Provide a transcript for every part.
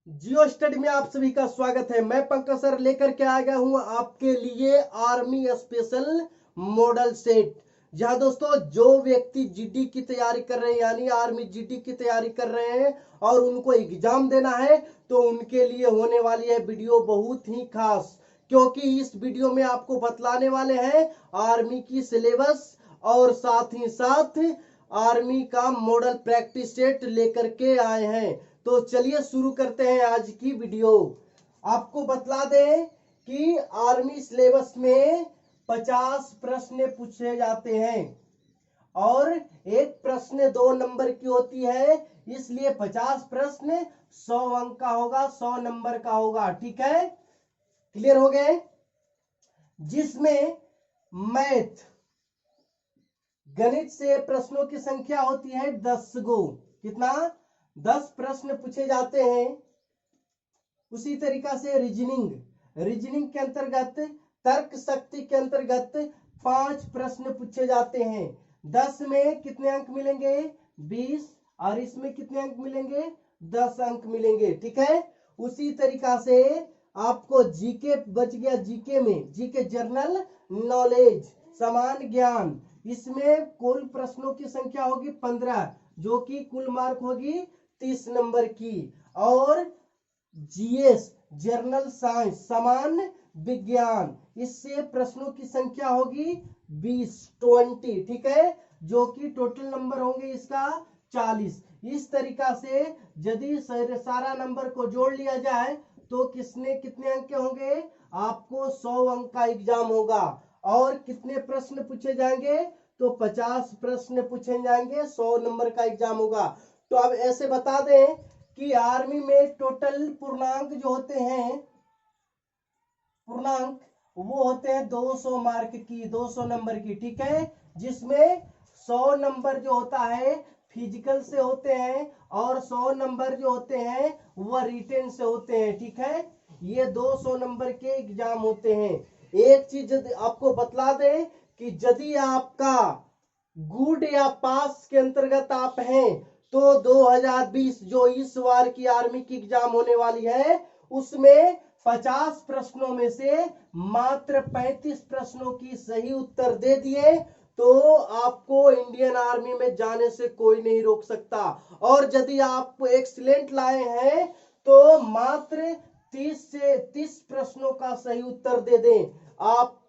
जियो study में आप सभी का स्वागत है। मैं पंकज सर लेकर के आ गया हूं आपके लिए आर्मी स्पेशल मॉडल सेट। जहां दोस्तों जो व्यक्ति जीडी की तैयारी कर रहे हैं यानी आर्मी जीडी की तैयारी कर रहे हैं और उनको एग्जाम देना है तो उनके लिए होने वाली है वीडियो बहुत ही खास, क्योंकि इस वीडियो में आपको बतलाने वाले हैं आर्मी की सिलेबस और साथ ही साथ आर्मी का मॉडल प्रैक्टिस सेट लेकर के आए हैं। तो चलिए शुरू करते हैं आज की वीडियो। आपको बतला दें कि आर्मी सिलेबस में 50 प्रश्न पूछे जाते हैं और एक प्रश्न 2 नंबर की होती है, इसलिए 50 प्रश्न 100 अंक का होगा, 100 नंबर का होगा। ठीक है, क्लियर हो गए? जिसमें मैथ गणित से प्रश्नों की संख्या होती है 10 गो। कितना? 10 प्रश्न पूछे जाते हैं। उसी तरीका से रीजनिंग के अंतर्गत तर्क शक्ति के अंतर्गत 5 प्रश्न पूछे जाते हैं। 10 में कितने अंक मिलेंगे? 20। और इसमें कितने अंक मिलेंगे? 10 अंक मिलेंगे। ठीक है, उसी तरीका से आपको जीके बच गया। जीके में जीके जनरल नॉलेज समान ज्ञान, इसमें कुल प्रश्नों की संख्या होगी 15, जो कि कुल मार्क होगी 30 नंबर की। और जीएस जनरल साइंस समान विज्ञान, इससे प्रश्नों की संख्या होगी 20। ठीक है, जो कि टोटल नंबर होंगे इसका 40। इस तरीका से यदि सारा नंबर को जोड़ लिया जाए तो कितने अंक के होंगे? आपको 100 अंक का एग्जाम होगा। और कितने प्रश्न पूछे जाएंगे? तो 50 प्रश्न पूछे जाएंगे, 100 नंबर का एग्जाम होगा। तो अब ऐसे बता दें कि आर्मी में टोटल पूर्णांक जो होते हैं, पूर्णांक वो होते हैं 200 मार्क की, 200 नंबर की। ठीक है, जिसमें 100 नंबर जो होता है फिजिकल से होते हैं और 100 नंबर जो होते हैं वह रिटेन से होते हैं। ठीक है, ये 200 नंबर के एग्जाम होते हैं। एक चीज आपको बतला दें कि यदि आपका गुड या पास के अंतर्गत आप हैं तो 2020 जो इस बार की आर्मी की एग्जाम होने वाली है उसमें 50 प्रश्नों में से मात्र 35 प्रश्नों की सही उत्तर दे दिए तो आपको इंडियन आर्मी में जाने से कोई नहीं रोक सकता। और यदि आप एक्सीलेंट लाए हैं तो मात्र 30 प्रश्नों का सही उत्तर दे दें, आप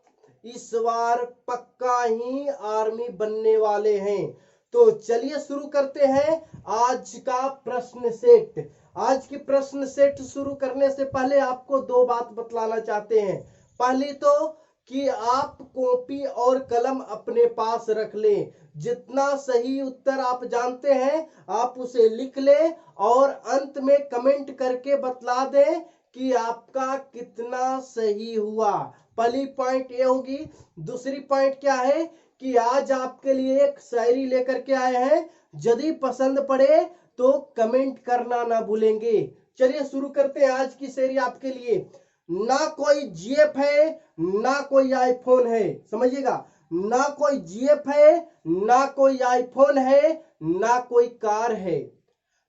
इस बार पक्का ही आर्मी बनने वाले हैं। तो चलिए शुरू करते हैं आज का प्रश्न सेट। आज की प्रश्न सेट शुरू करने से पहले आपको 2 बात बतलाना चाहते हैं। पहली तो कि आप कॉपी और कलम अपने पास रख लें। जितना सही उत्तर आप जानते हैं आप उसे लिख लें और अंत में कमेंट करके बतला दें कि आपका कितना सही हुआ। पहली पॉइंट ये होगी। दूसरी पॉइंट क्या है कि आज आपके लिए एक शायरी लेकर के आए हैं, यदि पसंद पड़े तो कमेंट करना ना भूलेंगे। चलिए शुरू करते हैं आज की शायरी आपके लिए। ना कोई जीएफ है ना कोई आईफोन है, समझिएगा, ना कोई जीएफ है ना कोई आईफोन है, ना कोई कार है,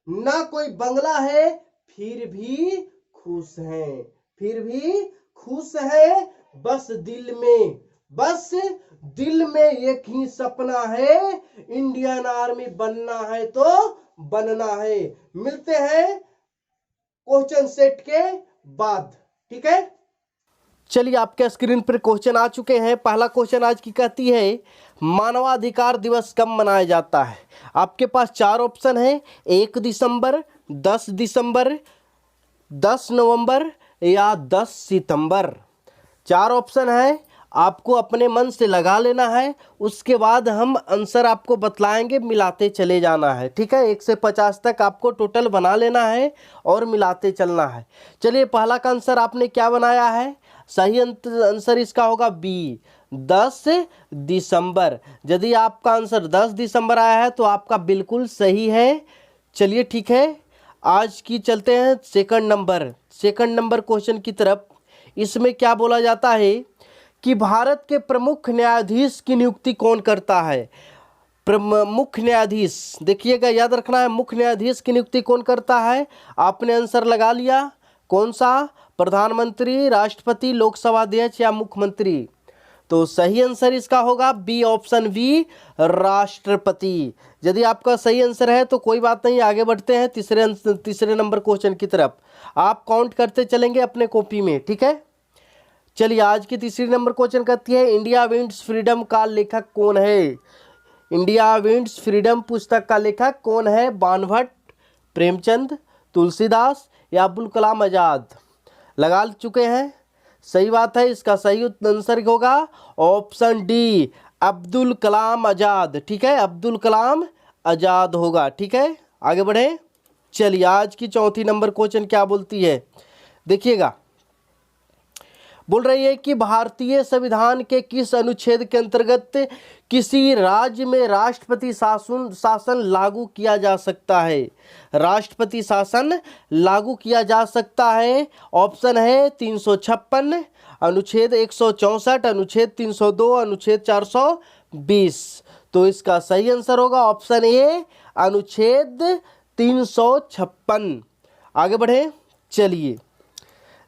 ना कोई बंगला है, फिर भी खुश हैं, फिर भी खुश है। बस दिल में एक ही सपना है, इंडियन आर्मी बनना है तो बनना है। मिलते हैं क्वेश्चन सेट के बाद। ठीक है, चलिए आपके स्क्रीन पर क्वेश्चन आ चुके हैं। पहला क्वेश्चन आज की कहती है मानवाधिकार दिवस कब मनाया जाता है? आपके पास 4 ऑप्शन है, 1 दिसंबर, 10 दिसंबर, 10 नवंबर या 10 सितंबर। 4 ऑप्शन है, आपको अपने मन से लगा लेना है, उसके बाद हम आंसर आपको बतलाएंगे, मिलाते चले जाना है। ठीक है, 1 से 50 तक आपको टोटल बना लेना है और मिलाते चलना है। चलिए पहला का आंसर आपने क्या बनाया है? सही आंसर इसका होगा बी, 10 दिसंबर। यदि आपका आंसर 10 दिसंबर आया है तो आपका बिल्कुल सही है। चलिए ठीक है, आज की चलते हैं सेकंड नंबर क्वेश्चन की तरफ। इसमें क्या बोला जाता है कि भारत के प्रमुख न्यायाधीश की नियुक्ति कौन करता है? मुख्य न्यायाधीश, देखिएगा याद रखना है, मुख्य न्यायाधीश की नियुक्ति कौन करता है? आपने आंसर लगा लिया, कौन सा? प्रधानमंत्री, राष्ट्रपति, लोकसभा अध्यक्ष या मुख्यमंत्री? तो सही आंसर इसका होगा बी, ऑप्शन बी, राष्ट्रपति। यदि आपका सही आंसर है तो कोई बात नहीं, आगे बढ़ते हैं तीसरे नंबर क्वेश्चन की तरफ। आप काउंट करते चलेंगे अपने कॉपी में, ठीक है। चलिए, आज की तीसरी नंबर क्वेश्चन कहती है इंडिया विंड्स फ्रीडम का लेखक कौन है? इंडिया विंड्स फ्रीडम पुस्तक का लेखक कौन है? बाणभट्ट, प्रेमचंद, तुलसीदास या अब्दुल कलाम आजाद? लगा चुके हैं, सही बात है। इसका सही आंसर होगा ऑप्शन डी, अब्दुल कलाम आजाद, ठीक है, अब्दुल कलाम आजाद होगा, ठीक है। आगे बढ़े। चलिए, आज की चौथी नंबर क्वेश्चन क्या बोलती है, देखिएगा। बोल रही है कि भारतीय संविधान के किस अनुच्छेद के अंतर्गत किसी राज्य में राष्ट्रपति शासन लागू किया जा सकता है? राष्ट्रपति शासन लागू किया जा सकता है। ऑप्शन है 356, अनुच्छेद 164, अनुच्छेद 302, अनुच्छेद 420। तो इसका सही आंसर होगा ऑप्शन ए, अनुच्छेद 356। आगे बढ़े। चलिए,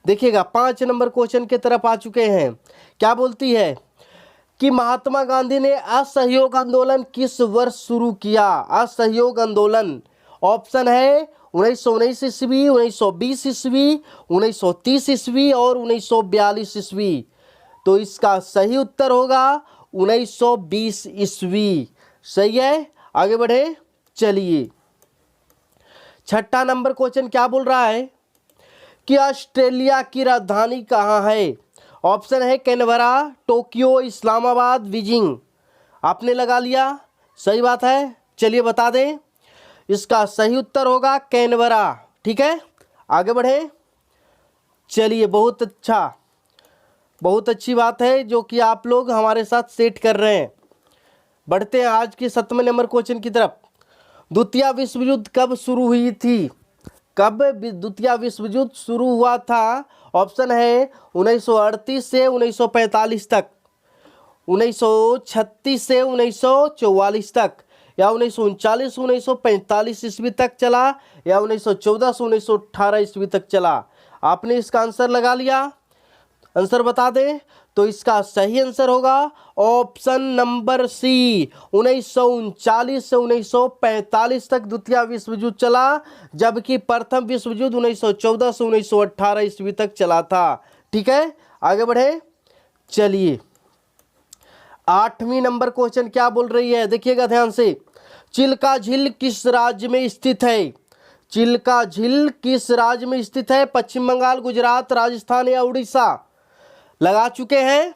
देखिएगा 5 नंबर क्वेश्चन के तरफ आ चुके हैं। क्या बोलती है कि महात्मा गांधी ने असहयोग आंदोलन किस वर्ष शुरू किया? असहयोग आंदोलन, ऑप्शन है 1919 ईस्वी, 1920 ईस्वी, 1930 ईस्वी और 1942 ईस्वी। तो इसका सही उत्तर होगा 1920 ईस्वी। सही है, आगे बढ़े। चलिए, छठा नंबर क्वेश्चन क्या बोल रहा है कि ऑस्ट्रेलिया की राजधानी कहाँ है? ऑप्शन है कैनबरा, टोक्यो, इस्लामाबाद, बीजिंग। आपने लगा लिया, सही बात है। चलिए बता दें, इसका सही उत्तर होगा कैनबरा, ठीक है। आगे बढ़े। चलिए, बहुत अच्छा, बहुत अच्छी बात है जो कि आप लोग हमारे साथ सेट कर रहे हैं। बढ़ते हैं आज के 7वें नंबर क्वेश्चन की तरफ। द्वितीय विश्व युद्ध कब शुरू हुई थी? कब द्वितीय विश्व युद्ध शुरू हुआ था? ऑप्शन है 1938 से 1945 तक, 1936 से 1944 तक, या 1939 1945 ईस्वी तक चला, या 1914 से 1918 ईस्वी तक चला। आपने इसका आंसर लगा लिया, आंसर बता दें तो इसका सही आंसर होगा ऑप्शन नंबर सी, 1939 से 1945 तक द्वितीय विश्व युद्ध चला, जबकि प्रथम विश्व युद्ध 1914 से 1918 ईस्वी तक चला था, ठीक है। आगे बढ़े। चलिए, 8वीं नंबर क्वेश्चन क्या बोल रही है, देखिएगा ध्यान से। चिल्का झील किस राज्य में स्थित है? चिल्का झील किस राज्य में स्थित है? पश्चिम बंगाल, गुजरात, राजस्थान या उड़ीसा? लगा चुके हैं,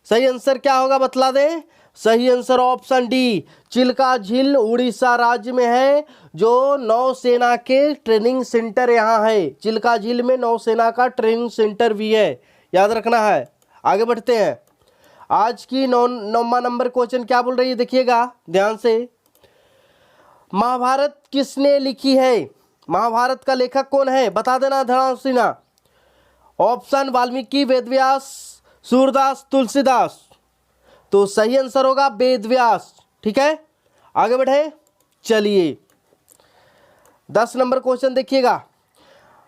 सही आंसर क्या होगा बतला दें। सही आंसर ऑप्शन डी, चिल्का झील उड़ीसा राज्य में है, जो नौसेना के ट्रेनिंग सेंटर यहाँ है। चिल्का झील में नौसेना का ट्रेनिंग सेंटर भी है, याद रखना है। आगे बढ़ते हैं। आज की 9वां नंबर क्वेश्चन क्या बोल रही है, देखिएगा ध्यान से। महाभारत किसने लिखी है? महाभारत का लेखक कौन है? बता देना ध्यान से ना। ऑप्शन वाल्मीकि, वेदव्यास, सूरदास, तुलसीदास। तो सही आंसर होगा वेदव्यास, ठीक है। आगे बढ़े। चलिए, 10 नंबर क्वेश्चन देखिएगा।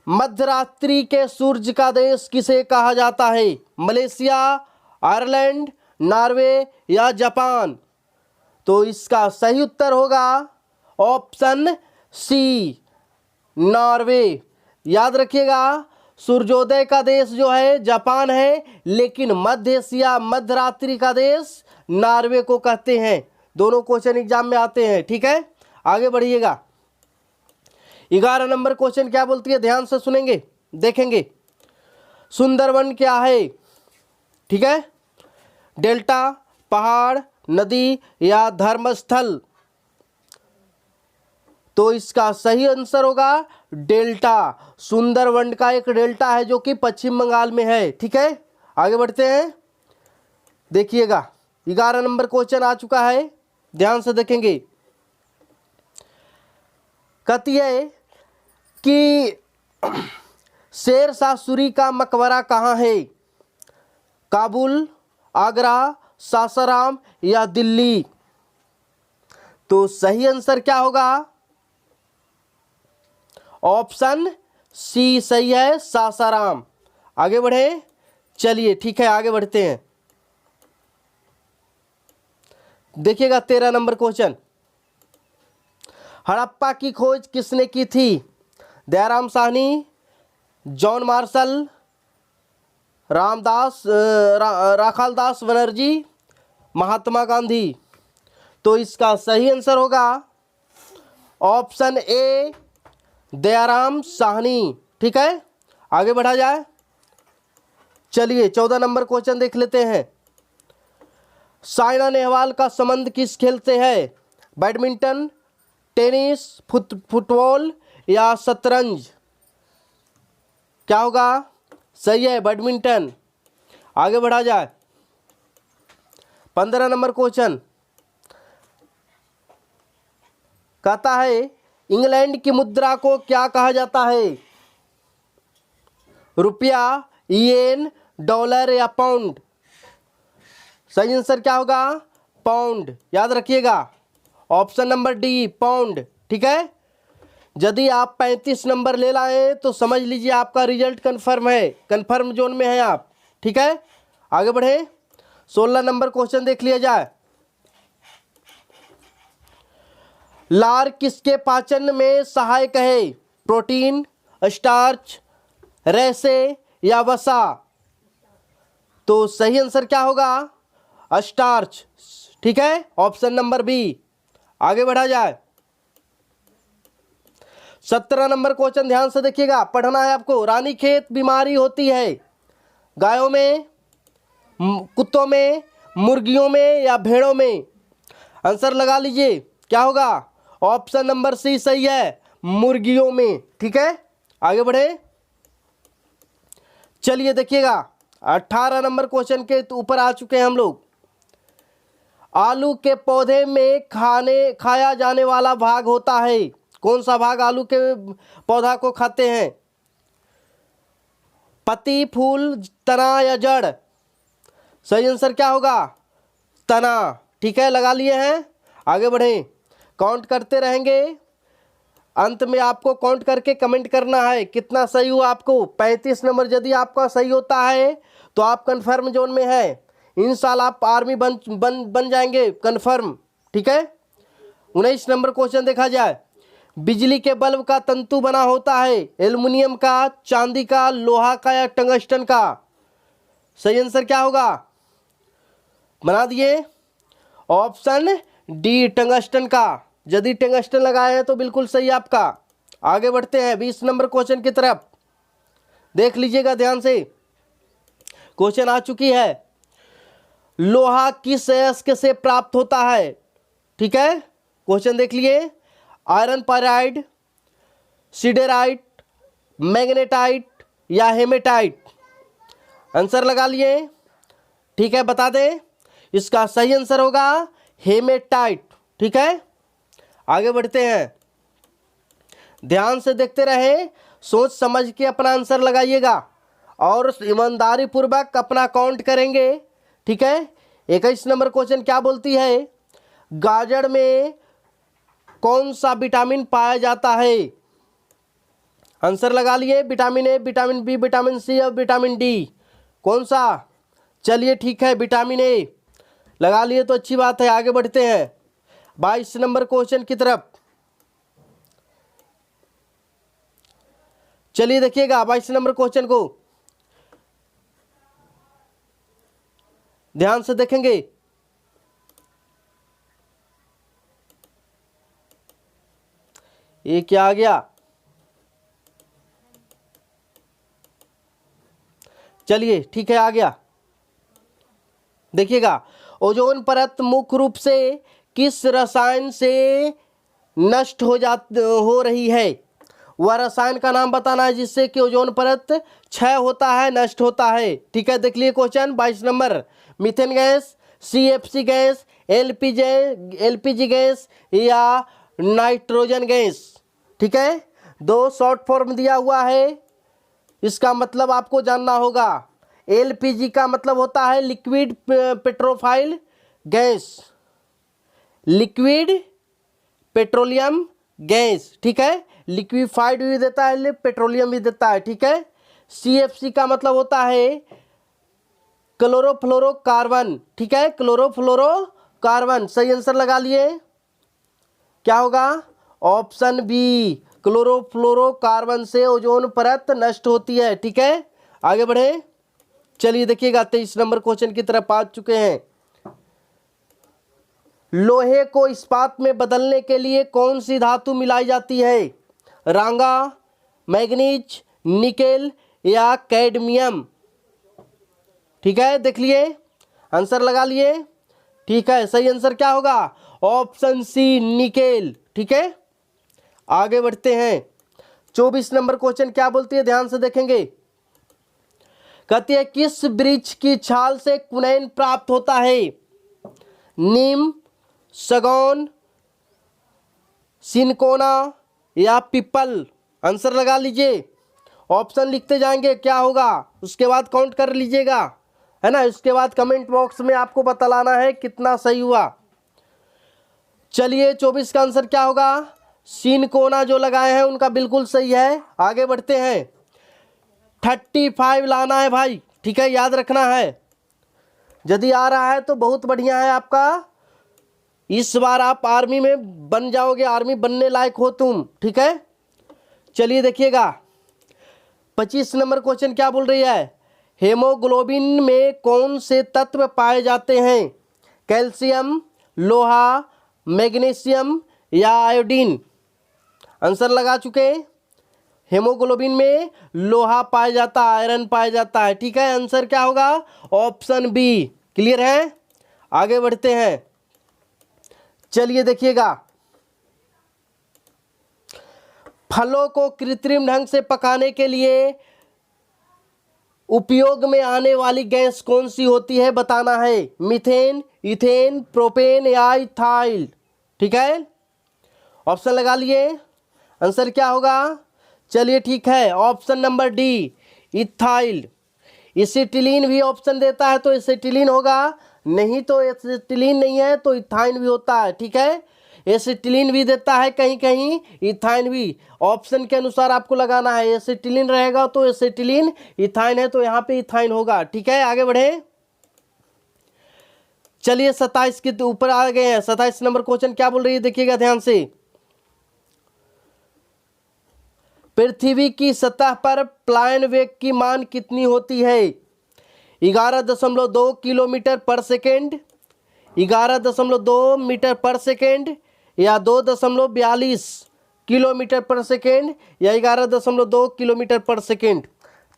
मध्यरात्रि के सूर्य का देश किसे कहा जाता है? मलेशिया, आयरलैंड, नॉर्वे या जापान? तो इसका सही उत्तर होगा ऑप्शन सी, नॉर्वे। याद रखिएगा, सूर्योदय का देश जो है जापान है, लेकिन मध्य एशिया, मध्यरात्रि का देश नॉर्वे को कहते हैं। दोनों क्वेश्चन एग्जाम में आते हैं, ठीक है। आगे बढ़िएगा। 11 नंबर क्वेश्चन क्या बोलती है, ध्यान से सुनेंगे, देखेंगे। सुंदरवन क्या है? ठीक है, डेल्टा, पहाड़, नदी या धर्मस्थल? तो इसका सही आंसर होगा डेल्टा। सुंदरवन का एक डेल्टा है जो कि पश्चिम बंगाल में है, ठीक है। आगे बढ़ते हैं, देखिएगा 11 नंबर क्वेश्चन आ चुका है, ध्यान से देखेंगे। कहती है कि शेरशाह सूरी का मकबरा कहाँ है? काबुल, आगरा, सासाराम या दिल्ली? तो तो सही आंसर क्या होगा? ऑप्शन सी सही है, सासाराम। आगे बढ़े, चलिए ठीक है आगे बढ़ते हैं। देखिएगा 13 नंबर क्वेश्चन। हड़प्पा की खोज किसने की थी? Dayaram Sahni, John Marshall, Rakhaldas Banerjee, Mahatma Gandhi. तो इसका सही आंसर होगा ऑप्शन ए, दयाराम साहनी। ठीक है, आगे बढ़ा जाए। चलिए 14 नंबर क्वेश्चन देख लेते हैं। साइना नेहवाल का संबंध किस खेल से है? बैडमिंटन, टेनिस, फुटबॉल या शतरंज? क्या होगा? सही है, बैडमिंटन। आगे बढ़ा जाए। 15 नंबर क्वेश्चन कहता है इंग्लैंड की मुद्रा को क्या कहा जाता है? रुपया, येन, डॉलर या पाउंड? सही आंसर क्या होगा? पाउंड। याद रखिएगा, ऑप्शन नंबर डी, पाउंड। ठीक है, यदि आप 35 नंबर ले लाए तो समझ लीजिए आपका रिजल्ट कंफर्म है, कंफर्म जोन में है आप। ठीक है, आगे बढ़े। 16 नंबर क्वेश्चन देख लिया जाए। लार किसके पाचन में सहायक है? प्रोटीन, स्टार्च, रेसे या वसा? तो सही आंसर क्या होगा? स्टार्च। ठीक है, ऑप्शन नंबर बी। आगे बढ़ा जाए। 17 नंबर क्वेश्चन ध्यान से देखिएगा, पढ़ना है आपको। रानीखेत बीमारी होती है गायों में, कुत्तों में, मुर्गियों में या भेड़ों में? आंसर लगा लीजिए, क्या होगा? ऑप्शन नंबर सी सही है, मुर्गियों में। ठीक है, आगे बढ़े। चलिए देखिएगा 18 नंबर क्वेश्चन के ऊपर आ चुके हैं हम लोग। आलू के पौधे में खाया जाने वाला भाग होता है, कौन सा भाग आलू के पौधा को खाते हैं? पत्ती, फूल, तना या जड़? सही आंसर क्या होगा? तना। ठीक है, लगा लिए हैं। आगे बढ़े, काउंट करते रहेंगे, अंत में आपको काउंट करके कमेंट करना है कितना सही हुआ आपको। 35 नंबर यदि आपका सही होता है तो आप कंफर्म जोन में है, इंशाल्लाह आप आर्मी बन जाएंगे कंफर्म। ठीक है, 19 नंबर क्वेश्चन देखा जाए। बिजली के बल्ब का तंतु बना होता है एल्युमिनियम का, चांदी का, लोहा का या टंगस्टन का? सही आंसर क्या होगा? बना दिए, ऑप्शन डी, टंगस्टन का। यदि टंगस्टन लगाए हैं तो बिल्कुल सही आपका। आगे बढ़ते हैं 20 नंबर क्वेश्चन की तरफ, देख लीजिएगा ध्यान से। क्वेश्चन आ चुकी है, लोहा किस अयस्क से प्राप्त होता है? ठीक है, क्वेश्चन देख लिए। आयरन पायराइड, सिडेराइट, मैग्नेटाइट या हेमेटाइट? आंसर लगा लिए। ठीक है, बता दें, इसका सही आंसर होगा हेमेटाइट। ठीक है, आगे बढ़ते हैं। ध्यान से देखते रहे, सोच समझ के अपना आंसर लगाइएगा और ईमानदारी पूर्वक अपना काउंट करेंगे। ठीक है, 21 नंबर क्वेश्चन क्या बोलती है? गाजर में कौन सा विटामिन पाया जाता है? आंसर लगा लिए, vitamin A, vitamin B, vitamin C और विटामिन डी? कौन सा? चलिए ठीक है, विटामिन ए लगा लिए तो अच्छी बात है। आगे बढ़ते हैं 22 नंबर क्वेश्चन की तरफ। चलिए देखिएगा 22 नंबर क्वेश्चन को ध्यान से देखेंगे। ये क्या आ गया? चलिए ठीक है, आ गया। देखिएगा, ओजोन परत मुख्य रूप से किस रसायन से नष्ट हो रही है? वह रसायन का नाम बताना है जिससे कि ओजोन परत क्षय होता है, नष्ट होता है। ठीक है, देख लिए question 22 number. Methane gas, CFC gas, LPG gas या नाइट्रोजन गैस? ठीक है, 2 शॉर्ट फॉर्म दिया हुआ है, इसका मतलब आपको जानना होगा। LPG का मतलब होता है liquid petrophile gas, liquid petroleum gas, ठीक है। लिक्विफाइड भी देता है, पेट्रोलियम भी देता है, ठीक है। CFC का मतलब होता है क्लोरोफ्लोरोकार्बन, ठीक है, क्लोरोफ्लोरोकार्बन। सही आंसर लगा लिए, क्या होगा? ऑप्शन बी, क्लोरोफ्लोरोकार्बन से ओजोन परत नष्ट होती है, ठीक है। आगे बढ़े, चलिए देखिएगा 23 नंबर क्वेश्चन की तरफ आ चुके हैं। लोहे को इस्पात में बदलने के लिए कौन सी धातु मिलाई जाती है? रांगा, मैग्नीज, निकेल या कैडमियम, ठीक है। देख लिए, आंसर लगा लिए, ठीक है। सही आंसर क्या होगा? ऑप्शन सी, निकेल, ठीक है। आगे बढ़ते हैं, 24 नंबर क्वेश्चन क्या बोलती है, ध्यान से देखेंगे। कहती है किस वृक्ष की छाल से कुनैन प्राप्त होता है? नीम, सगौन, सिनकोना या पीपल? आंसर लगा लीजिए, ऑप्शन लिखते जाएंगे, क्या होगा उसके बाद काउंट कर लीजिएगा, है ना। इसके बाद कमेंट बॉक्स में आपको बतलाना है कितना सही हुआ। चलिए 24 का आंसर क्या होगा? सिनकोना जो लगाए हैं उनका बिल्कुल सही है। आगे बढ़ते हैं, 35 लाना है भाई, ठीक है, याद रखना है। यदि आ रहा है तो बहुत बढ़िया है आपका, इस बार आप आर्मी में बन जाओगे, आर्मी बनने लायक हो तुम, ठीक है। चलिए देखिएगा 25 नंबर क्वेश्चन क्या बोल रही है? हेमोग्लोबिन में कौन से तत्व पाए जाते हैं? कैल्शियम, लोहा, मैग्नीशियम या आयोडीन? आंसर लगा चुके। हेमोग्लोबिन में लोहा पाया जाता है, आयरन पाया जाता है, ठीक है। आंसर क्या होगा? Option B. क्लियर है? आगे बढ़ते हैं, चलिए देखिएगा। फलों को कृत्रिम ढंग से पकाने के लिए उपयोग में आने वाली गैस कौन सी होती है, बताना है। मीथेन, इथेन, प्रोपेन या इथाइल, ठीक है। ऑप्शन लगा लिए, आंसर क्या होगा? चलिए ठीक है, option number D, ethyl. Acetylene भी ऑप्शन देता है तो एसिटिलीन होगा, नहीं तो एसिटिलीन नहीं है तो इथाइन भी होता है, ठीक है। एसिटिलीन भी देता है कहीं कहीं, इथाइन भी। ऑप्शन के अनुसार आपको लगाना है, एसिटिलीन रहेगा तो एसिटिलीन, इथाइन है तो यहाँ पे इथाइन होगा, ठीक है। आगे बढ़े, चलिए 27 के ऊपर आ गए हैं। 27 नंबर क्वेश्चन क्या बोल रही है, देखिएगा ध्यान से। पृथ्वी की सतह पर प्लायन वेग की मान कितनी होती है? 11.2 किलोमीटर पर सेकेंड, 11.2 मीटर पर सेकेंड या 2.42 किलोमीटर पर सेकेंड या 11.2 किलोमीटर पर सेकेंड?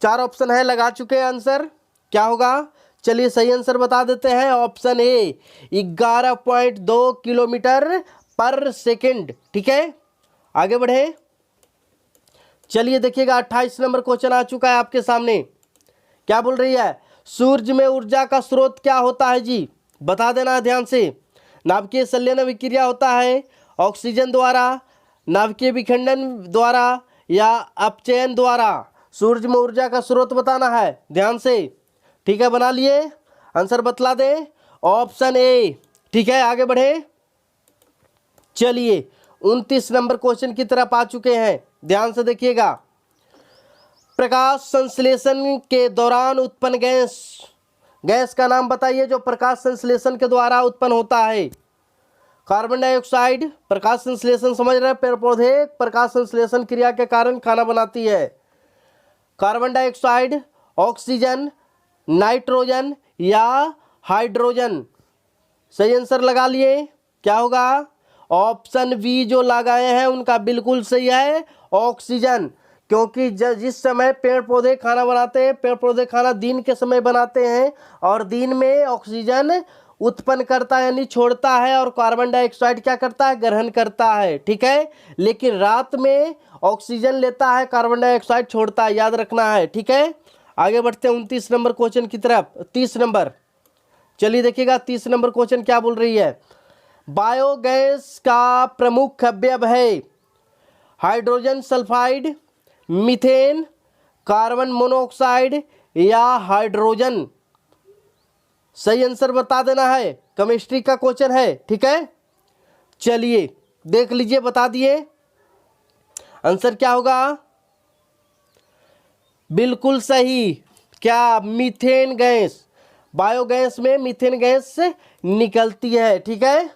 4 ऑप्शन है, लगा चुके हैं आंसर, क्या होगा? चलिए सही आंसर बता देते हैं, ऑप्शन ए, 11.2 किलोमीटर पर सेकेंड, ठीक है। आगे बढ़े, चलिए देखिएगा 28 नंबर क्वेश्चन आ चुका है आपके सामने। क्या बोल रही है? सूर्य में ऊर्जा का स्रोत क्या होता है जी, बता देना ध्यान से। नाभिकीय संलयन विक्रिया होता है ऑक्सीजन द्वारा, नाभिकीय विखंडन द्वारा या अपचयन द्वारा। सूर्य में ऊर्जा का स्रोत बताना है, ध्यान से, ठीक है। बना लिए, आंसर बतला दे, ऑप्शन ए, ठीक है। आगे बढ़े, चलिए 29 नंबर क्वेश्चन की तरफ आ चुके हैं, ध्यान से देखिएगा। प्रकाश संश्लेषण के दौरान उत्पन्न गैस का नाम बताइए जो प्रकाश संश्लेषण के द्वारा उत्पन्न होता है। कार्बन डाइऑक्साइड, प्रकाश संश्लेषण समझ रहे हैं, पेड़ पौधे प्रकाश संश्लेषण क्रिया के कारण खाना बनाती है। कार्बन डाइऑक्साइड, ऑक्सीजन, नाइट्रोजन या हाइड्रोजन? सही आंसर लगा लिए, क्या होगा? ऑप्शन बी जो लगाए हैं उनका बिल्कुल सही है, ऑक्सीजन। क्योंकि जिस समय पेड़ पौधे खाना बनाते हैं, पेड़ पौधे खाना दिन के समय बनाते हैं और दिन में ऑक्सीजन उत्पन्न करता है यानी छोड़ता है, और कार्बन डाइऑक्साइड क्या करता है? ग्रहण करता है, ठीक है। लेकिन रात में ऑक्सीजन लेता है, कार्बन डाइऑक्साइड छोड़ता है, याद रखना है, ठीक है। आगे बढ़ते हैं 29 नंबर क्वेश्चन की तरफ। 30 नंबर, चलिए देखिएगा 30 नंबर क्वेश्चन क्या बोल रही है। बायोगैस का प्रमुख अवयव है hydrogen sulphide, methane, carbon monoxide या हाइड्रोजन? सही आंसर बता देना है, केमिस्ट्री का क्वेश्चन है, ठीक है। चलिए देख लीजिए, बता दिए आंसर क्या होगा। बिल्कुल सही। क्या? Methane gas. बायोगैस में मीथेन गैस निकलती है। ठीक है,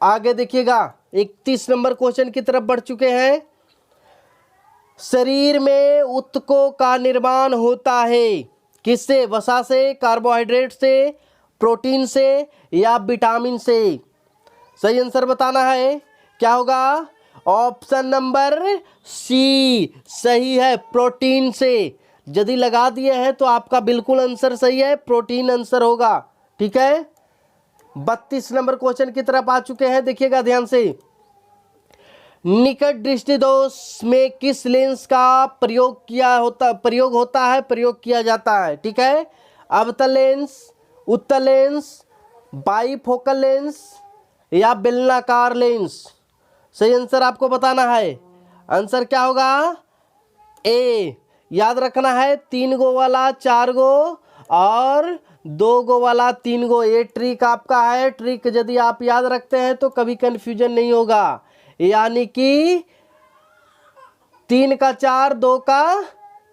आगे देखिएगा 31 नंबर क्वेश्चन की तरफ बढ़ चुके हैं। शरीर में ऊतकों का निर्माण होता है किससे? वसा से, कार्बोहाइड्रेट से, प्रोटीन से या विटामिन से? सही आंसर बताना है। क्या होगा? ऑप्शन नंबर सी सही है, प्रोटीन से। यदि लगा दिए हैं तो आपका बिल्कुल आंसर सही है, प्रोटीन आंसर होगा। ठीक है, 32 नंबर क्वेश्चन की तरफ आ चुके हैं, देखिएगा ध्यान से। निकट दृष्टि दोष में किस लेंस का प्रयोग किया जाता है? ठीक है, अवतल लेंस, उत्तल लेंस, बाईफोकल लेंस या बेलनाकार लेंस? सही आंसर आपको बताना है। आंसर क्या होगा? ए। याद रखना है, 3 गो वाला 4 गो और 2 गो वाला 3 गो, ये ट्रिक आपका है। ट्रिक यदि आप याद रखते हैं तो कभी कंफ्यूजन नहीं होगा। यानी कि 3 का 4, 2 का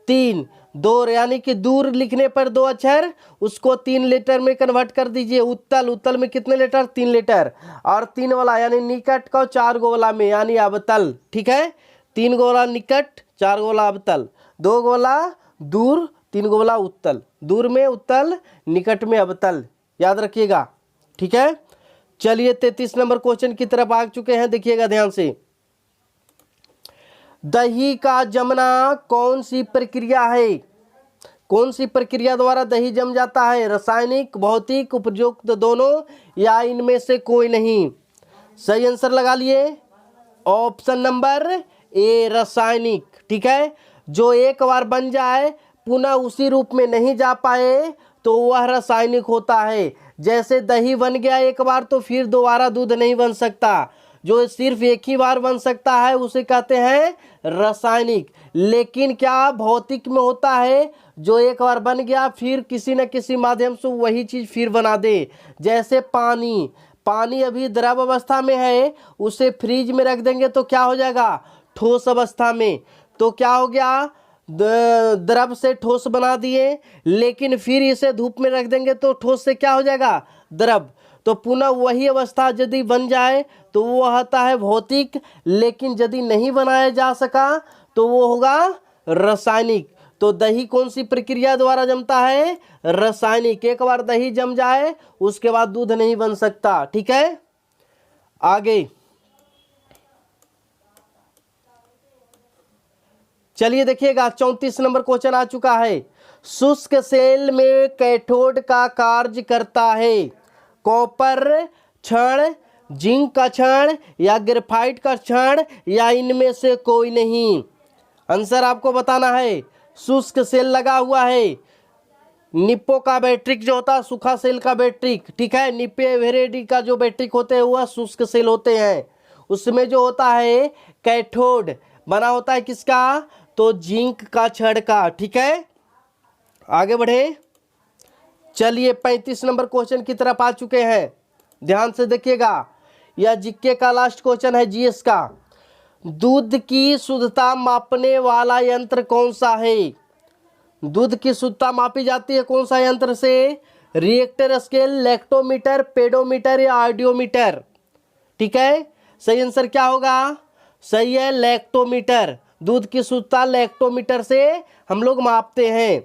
3, 2 यानी कि दूर लिखने पर 2 अक्षर, उसको 3 लीटर में कन्वर्ट कर दीजिए। उत्तल, उत्तल में कितने लीटर? 3 लीटर। और 3 वाला यानी निकट का 4 गो वाला में यानी अवतल। ठीक है, 3 गो वाला निकट, 4 गो वाला अवतल, 2 गो वाला दूर, 3 गो वाला उत्तल। दूर में उत्तल, निकट में अवतल, याद रखिएगा। ठीक है, चलिए 33 नंबर क्वेश्चन की तरफ आ चुके हैं, देखिएगा ध्यान से। दही का जमना कौन सी प्रक्रिया है? कौन सी प्रक्रिया द्वारा दही जम जाता है? रासायनिक, भौतिक, उपयुक्त दोनों या इनमें से कोई नहीं? सही आंसर लगा लिए, ऑप्शन नंबर ए रासायनिक। ठीक है, जो एक बार बन जाए पुनः उसी रूप में नहीं जा पाए तो वह रासायनिक होता है। जैसे दही बन गया एक बार तो फिर दोबारा दूध नहीं बन सकता। जो सिर्फ एक ही बार बन सकता है उसे कहते हैं रासायनिक। लेकिन क्या भौतिक में होता है, जो एक बार बन गया फिर किसी न किसी माध्यम से वही चीज फिर बना दे। जैसे पानी, पानी अभी द्रव अवस्था में है, उसे फ्रीज में रख देंगे तो क्या हो जाएगा? ठोस अवस्था में। तो क्या हो गया? द्रव से ठोस बना दिए, लेकिन फिर इसे धूप में रख देंगे तो ठोस से क्या हो जाएगा? द्रव। तो पुनः वही अवस्था यदि बन जाए तो वो होता है भौतिक। लेकिन यदि नहीं बनाया जा सका तो वो होगा रासायनिक। तो दही कौन सी प्रक्रिया द्वारा जमता है? रासायनिक। एक बार दही जम जाए उसके बाद दूध नहीं बन सकता। ठीक है, आगे चलिए देखिएगा 34 नंबर क्वेश्चन आ चुका है। शुष्क सेल में कैथोड का कार्य करता है कॉपर क्षण, जिंक का क्षण या ग्रेफाइट का क्षण या इनमें से कोई नहीं? आंसर आपको बताना है। शुष्क सेल लगा हुआ है, निप्पो का बैटरिक जो होता है सूखा सेल का बैटरिक। ठीक है, निप्पे वेरेडी का जो बैटरिक होते हैं वह शुष्क सेल होते हैं। उसमें जो होता है कैथोड बना होता है किसका? तो जिंक का क्षण का। ठीक है, आगे बढ़े। चलिए 35 नंबर क्वेश्चन की तरफ आ चुके हैं, ध्यान से देखिएगा। यह जीके का लास्ट क्वेश्चन है, जीएस का। दूध की शुद्धता मापने वाला यंत्र कौन सा है? दूध की शुद्धता मापी जाती है कौन सा यंत्र से? रिएक्टर स्केल, लैक्टोमीटर, पेडोमीटर या आर्डियोमीटर? ठीक है, सही आंसर क्या होगा? सही है, लैक्टोमीटर। दूध की शुद्धता लैक्टोमीटर से हम लोग मापते हैं।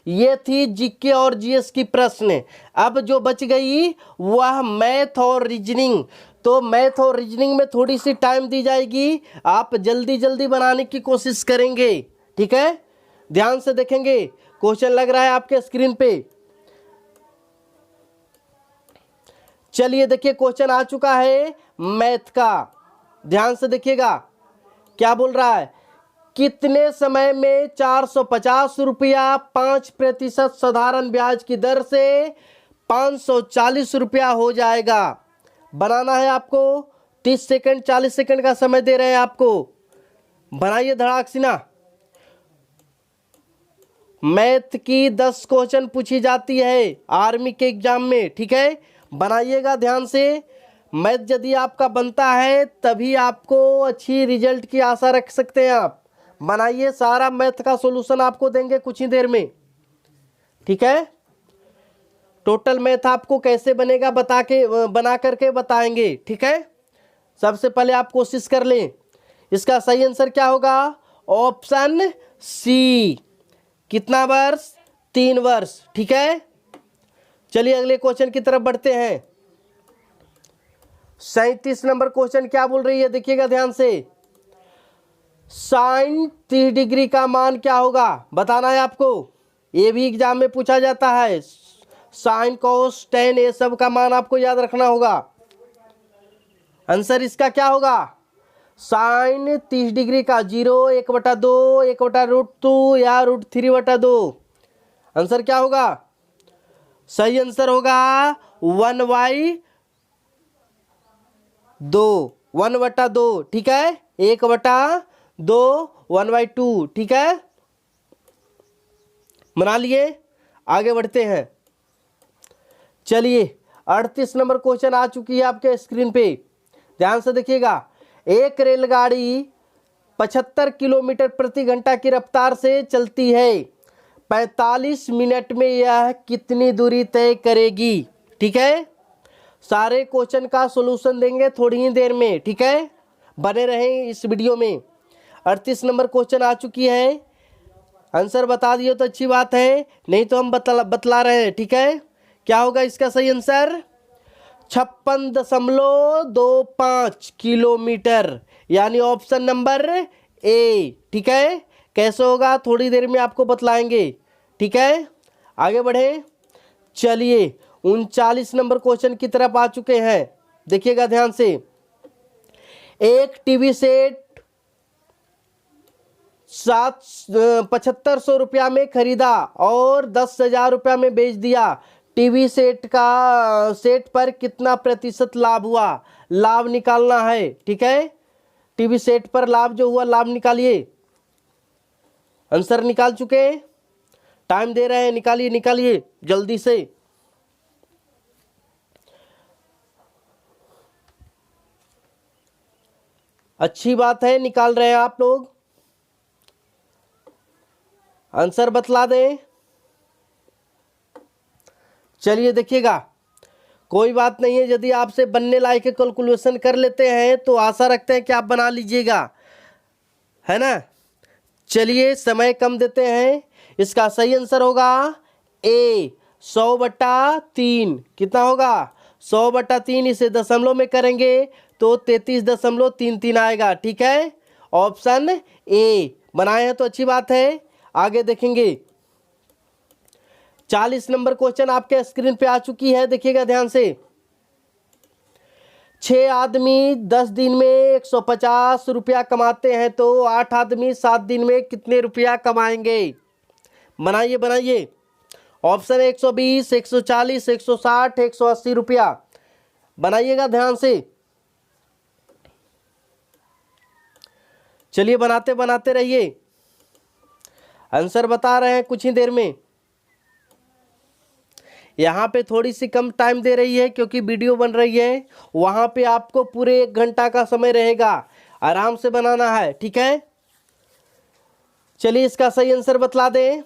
ये थी जीके और जीएस की प्रश्न। अब जो बच गई वह मैथ और रीजनिंग। तो मैथ और रीजनिंग में थोड़ी सी टाइम दी जाएगी, आप जल्दी जल्दी बनाने की कोशिश करेंगे। ठीक है, ध्यान से देखेंगे। क्वेश्चन लग रहा है आपके स्क्रीन पे। चलिए देखिए, क्वेश्चन आ चुका है मैथ का, ध्यान से देखिएगा। क्या बोल रहा है? कितने समय में 450 रुपया 5% साधारण ब्याज की दर से 540 रुपया हो जाएगा? बनाना है आपको। 30 सेकंड 40 सेकंड का समय दे रहे हैं आपको, बनाइए धड़ाक से ना। मैथ की 10 क्वेश्चन पूछी जाती है आर्मी के एग्जाम में। ठीक है, बनाइएगा ध्यान से। मैथ यदि आपका बनता है तभी आपको अच्छी रिजल्ट की आशा रख सकते हैं आप। बनाइए, सारा मैथ का सॉल्यूशन आपको देंगे कुछ ही देर में, ठीक है। टोटल मैथ आपको कैसे बनेगा बना करके बताएंगे, ठीक है। सबसे पहले आप कोशिश कर लें। इसका सही आंसर क्या होगा? Option C. कितना वर्ष? 3 वर्ष, ठीक है। चलिए अगले क्वेश्चन की तरफ बढ़ते हैं। 37 नंबर क्वेश्चन क्या बोल रही है, देखिएगा ध्यान से। साइन 30 डिग्री का मान क्या होगा, बताना है आपको। ये भी एग्जाम में पूछा जाता है। साइन कोस टेन ये सब का मान आपको याद रखना होगा। आंसर इसका क्या होगा? साइन 30 डिग्री का 0, 1/2, 1/√2 या √3/2। आंसर क्या होगा? सही आंसर होगा 1/2, 1/2, ठीक है। 1/2, 1/2, ठीक है। बना लिए, आगे बढ़ते हैं। चलिए 38 नंबर क्वेश्चन आ चुकी है आपके स्क्रीन पे, ध्यान से देखिएगा। एक रेलगाड़ी 75 किलोमीटर प्रति घंटा की रफ्तार से चलती है। 45 मिनट में यह कितनी दूरी तय करेगी, ठीक है। सारे क्वेश्चन का सॉल्यूशन देंगे थोड़ी ही देर में, ठीक है। बने रहें इस वीडियो में। 38 नंबर क्वेश्चन आ चुकी है। आंसर बता दिए तो अच्छी बात है, नहीं तो हम बतला रहे हैं, ठीक है। क्या होगा इसका सही आंसर? 56.25 किलोमीटर, यानी ऑप्शन नंबर ए, ठीक है। कैसे होगा थोड़ी देर में आपको बतलाएंगे, ठीक है। आगे बढ़े। चलिए 39 नंबर क्वेश्चन की तरफ आ चुके हैं, देखिएगा ध्यान से। एक टीवी सेट 7500 रुपया में खरीदा और 10,000 रुपया में बेच दिया। टीवी सेट पर कितना प्रतिशत लाभ हुआ? लाभ निकालना है, ठीक है। टीवी सेट पर लाभ जो हुआ, लाभ निकालिए। आंसर निकाल चुके, टाइम दे रहे हैं, निकालिए निकालिए जल्दी से। अच्छी बात है, निकाल रहे हैं आप लोग। आंसर बतला दें। चलिए देखिएगा, कोई बात नहीं है, यदि आपसे बनने लायक कैलकुलेशन कर लेते हैं तो आशा रखते हैं कि आप बना लीजिएगा, है ना। चलिए समय कम देते हैं। इसका सही आंसर होगा ए, 100/3। कितना होगा? 100/3। इसे दशमलव में करेंगे तो 33.33 आएगा, ठीक है। ऑप्शन ए बनाए हैं तो अच्छी बात है, आगे देखेंगे। 40 नंबर क्वेश्चन आपके स्क्रीन पे आ चुकी है, देखिएगा ध्यान से। 6 आदमी 10 दिन में 150 रुपया कमाते हैं तो 8 आदमी 7 दिन में कितने रुपया कमाएंगे? बनाइए बनाइए। ऑप्शन 120, 140, 160, 180 रुपया। बनाइएगा ध्यान से। चलिए बनाते बनाते रहिए, आंसर बता रहे हैं कुछ ही देर में। यहाँ पे थोड़ी सी कम टाइम दे रही है क्योंकि वीडियो बन रही है। वहाँ पे आपको पूरे 1 घंटा का समय रहेगा, आराम से बनाना है, ठीक है। चलिए इसका सही आंसर बतला दें।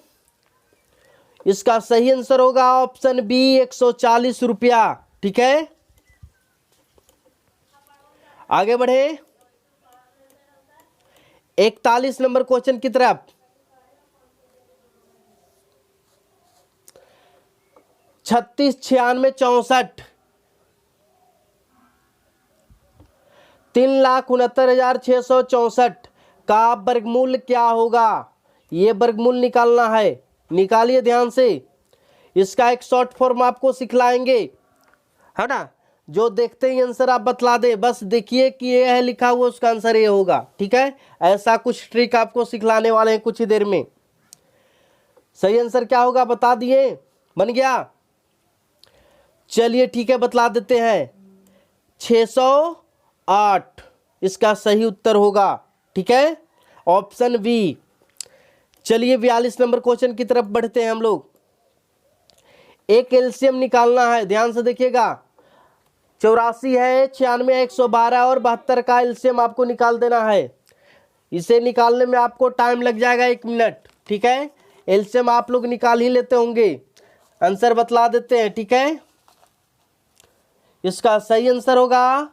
इसका सही आंसर होगा ऑप्शन बी, 140 रुपया, ठीक है। आगे बढ़े 41 नंबर क्वेश्चन की तरफ। 36, 96, 64, 3,69,664 का वर्गमूल क्या होगा? ये वर्गमूल निकालना है, निकालिए ध्यान से। इसका एक शॉर्ट फॉर्म आपको सिखलाएंगे, है ना। जो देखते ही आंसर आप बतला दे, बस देखिए कि ये है लिखा हुआ, उसका आंसर ये होगा, ठीक है। ऐसा कुछ ट्रिक आपको सिखलाने वाले हैं कुछ ही देर में। सही आंसर क्या होगा बता दिए, बन गया। चलिए ठीक है, बतला देते हैं। 608 इसका सही उत्तर होगा, ठीक है। Option B. चलिए 42 नंबर क्वेश्चन की तरफ बढ़ते हैं हम लोग। एक एलसीएम निकालना है, ध्यान से देखिएगा। 84 है, 96 है, 112 और 72 का एलसीएम आपको निकाल देना है। इसे निकालने में आपको टाइम लग जाएगा 1 मिनट, ठीक है। एलसीएम आप लोग निकाल ही लेते होंगे, आंसर बतला देते हैं, ठीक है। इसका सही आंसर होगा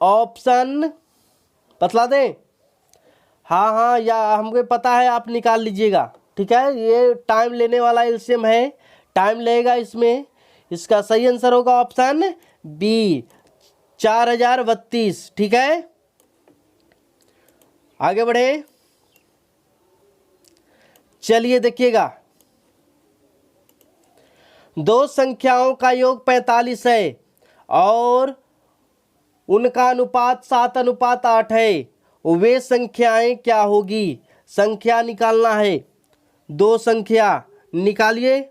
ऑप्शन, बतला दें? हाँ हाँ, या हमको पता है, आप निकाल लीजिएगा, ठीक है। ये टाइम लेने वाला एलसीएम है, टाइम लगेगा इसमें। इसका सही आंसर होगा ऑप्शन बी, 4032, ठीक है। आगे बढ़े, चलिए देखिएगा। दो संख्याओं का योग 45 है और उनका अनुपात 7:8 है, वे संख्याएं क्या होगी? संख्या निकालना है, दो संख्या निकालिए।